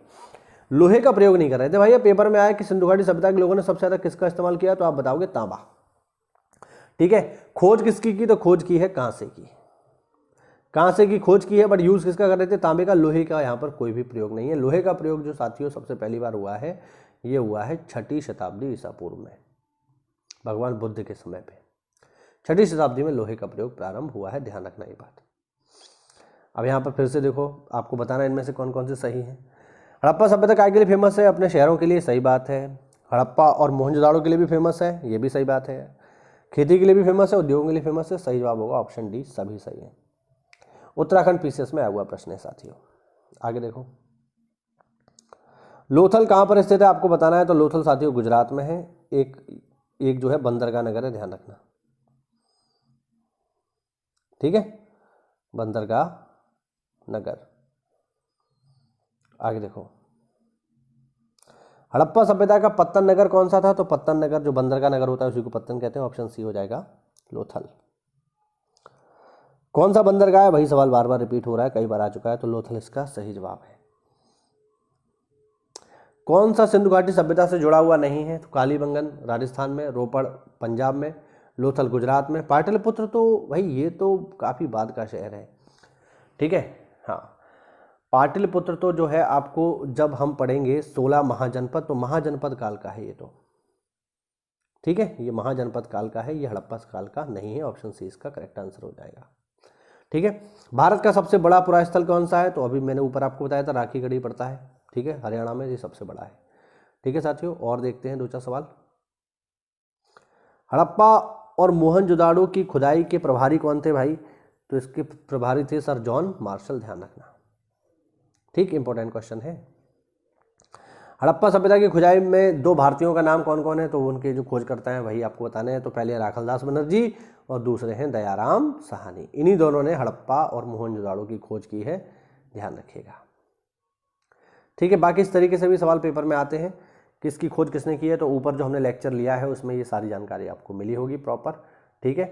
लोहे का प्रयोग नहीं कर रहे थे। भैया पेपर में आया कि सिंधु घाटी सभ्यता के लोगों ने सबसे ज्यादा किसका इस्तेमाल किया, तो आप बताओगे तांबा। ठीक है, खोज किसकी की, तो खोज की है कांसे की, कांसे की खोज की है, बट यूज किसका कर रहे थे, तांबे का। लोहे का यहाँ पर कोई भी प्रयोग नहीं है। लोहे का प्रयोग जो साथियों सबसे पहली बार हुआ है, ये हुआ है 6ठी शताब्दी ईसा पूर्व में, भगवान बुद्ध के समय पे 6ठी शताब्दी में लोहे का प्रयोग प्रारंभ हुआ है, ध्यान रखना ये बात। अब यहाँ पर फिर से देखो, आपको बताना इनमें से कौन कौन से सही हैं। हड़प्पा सभ्यता काय के लिए फेमस है, अपने शहरों के लिए, सही बात है। हड़प्पा और मोहनजोदाड़ो के लिए भी फेमस है, ये भी सही बात है। खेती के लिए भी फेमस है, उद्योगों के लिए फेमस है। सही जवाब होगा ऑप्शन डी, सभी सही है। उत्तराखंड पीसीएस में आया हुआ प्रश्न है साथियों। आगे देखो, लोथल कहाँ पर स्थित है आपको बताना है। तो लोथल साथियों गुजरात में है। एक जो है बंदरगाह नगर है, ध्यान रखना, ठीक है, बंदरगाह नगर। आगे देखो, हड़प्पा सभ्यता का पत्तन नगर कौन सा था। तो पत्तन नगर जो बंदरगाह नगर होता है उसी को पत्तन कहते हैं। ऑप्शन सी हो जाएगा लोथल। कौन सा बंदरगाह है, वही सवाल बार बार रिपीट हो रहा है, कई बार आ चुका है। तो लोथल इसका सही जवाब है। कौन सा सिंधु घाटी सभ्यता से जुड़ा हुआ नहीं है। तो कालीबंगन राजस्थान में, रोपड़ पंजाब में, लोथल गुजरात में। पाटलिपुत्र तो भाई ये तो काफ़ी बाद का शहर है, ठीक है। हाँ, पाटलिपुत्र तो जो है आपको जब हम पढ़ेंगे 16 महाजनपद, तो महाजनपद काल का है ये तो, ठीक है, ये महाजनपद काल का है, ये हड़प्पा काल का नहीं है। ऑप्शन सी इसका करेक्ट आंसर हो जाएगा, ठीक है। भारत का सबसे बड़ा पुरास्थल कौन सा है। तो अभी मैंने ऊपर आपको बताया था राखीगढ़ी पड़ता है, ठीक है, हरियाणा में, ये सबसे बड़ा है, ठीक है साथियों। और देखते हैं 2-4 सवाल। हड़प्पा और मोहनजोदाड़ो की खुदाई के प्रभारी कौन थे भाई। तो इसके प्रभारी थे सर जॉन मार्शल, ध्यान रखना, ठीक, इंपॉर्टेंट क्वेश्चन है। हड़प्पा सभ्यता की खुदाई में 2 भारतीयों का नाम कौन कौन है। तो उनके जो खोज करता है वही आपको बताने हैं। तो पहले राखलदास बनर्जी और दूसरे हैं दयाराम साहनी। इन्हीं दोनों ने हड़प्पा और मोहनजोदाड़ो की खोज की है, ध्यान रखिएगा, ठीक है। बाकी इस तरीके से भी सवाल पेपर में आते हैं, किसकी खोज किसने की है। तो ऊपर जो हमने लेक्चर लिया है उसमें ये सारी जानकारी आपको मिली होगी प्रॉपर, ठीक है।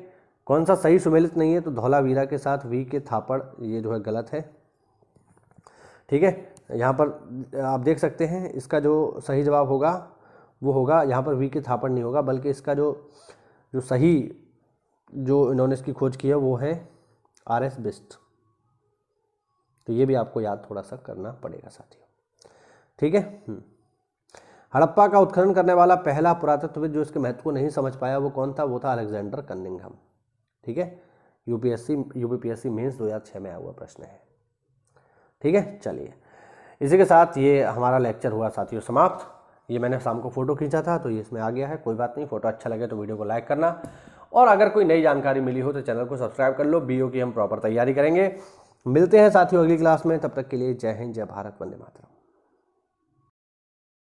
कौन सा सही सुमेलित नहीं है। तो धौलावीरा के साथ वी के थापड़, ये जो है गलत है, ठीक है। यहाँ पर आप देख सकते हैं इसका जो सही जवाब होगा वो होगा, यहाँ पर वी के थापड़ नहीं होगा, बल्कि इसका जो सही जो इन्होंने इसकी खोज की है वो है RS बिस्ट। तो ये भी आपको याद थोड़ा सा करना पड़ेगा साथियों, ठीक है। हड़प्पा का उत्खनन करने वाला पहला पुरातत्वविद जो इसके महत्व को नहीं समझ पाया वो कौन था। वो था अलेक्जेंडर कनिंघम, ठीक है। यूपीपीएससी मेंस 2006 में आया हुआ प्रश्न है, ठीक है। चलिए, इसी के साथ ये हमारा लेक्चर हुआ साथियों समाप्त। ये मैंने शाम को फोटो खींचा था तो ये इसमें आ गया है, कोई बात नहीं। फोटो अच्छा लगे तो वीडियो को लाइक करना, और अगर कोई नई जानकारी मिली हो तो चैनल को सब्सक्राइब कर लो। बीओ की हम प्रॉपर तैयारी करेंगे। मिलते हैं साथियों अगली क्लास में, तब तक के लिए जय हिंद, जय भारत, वंदे मातरम।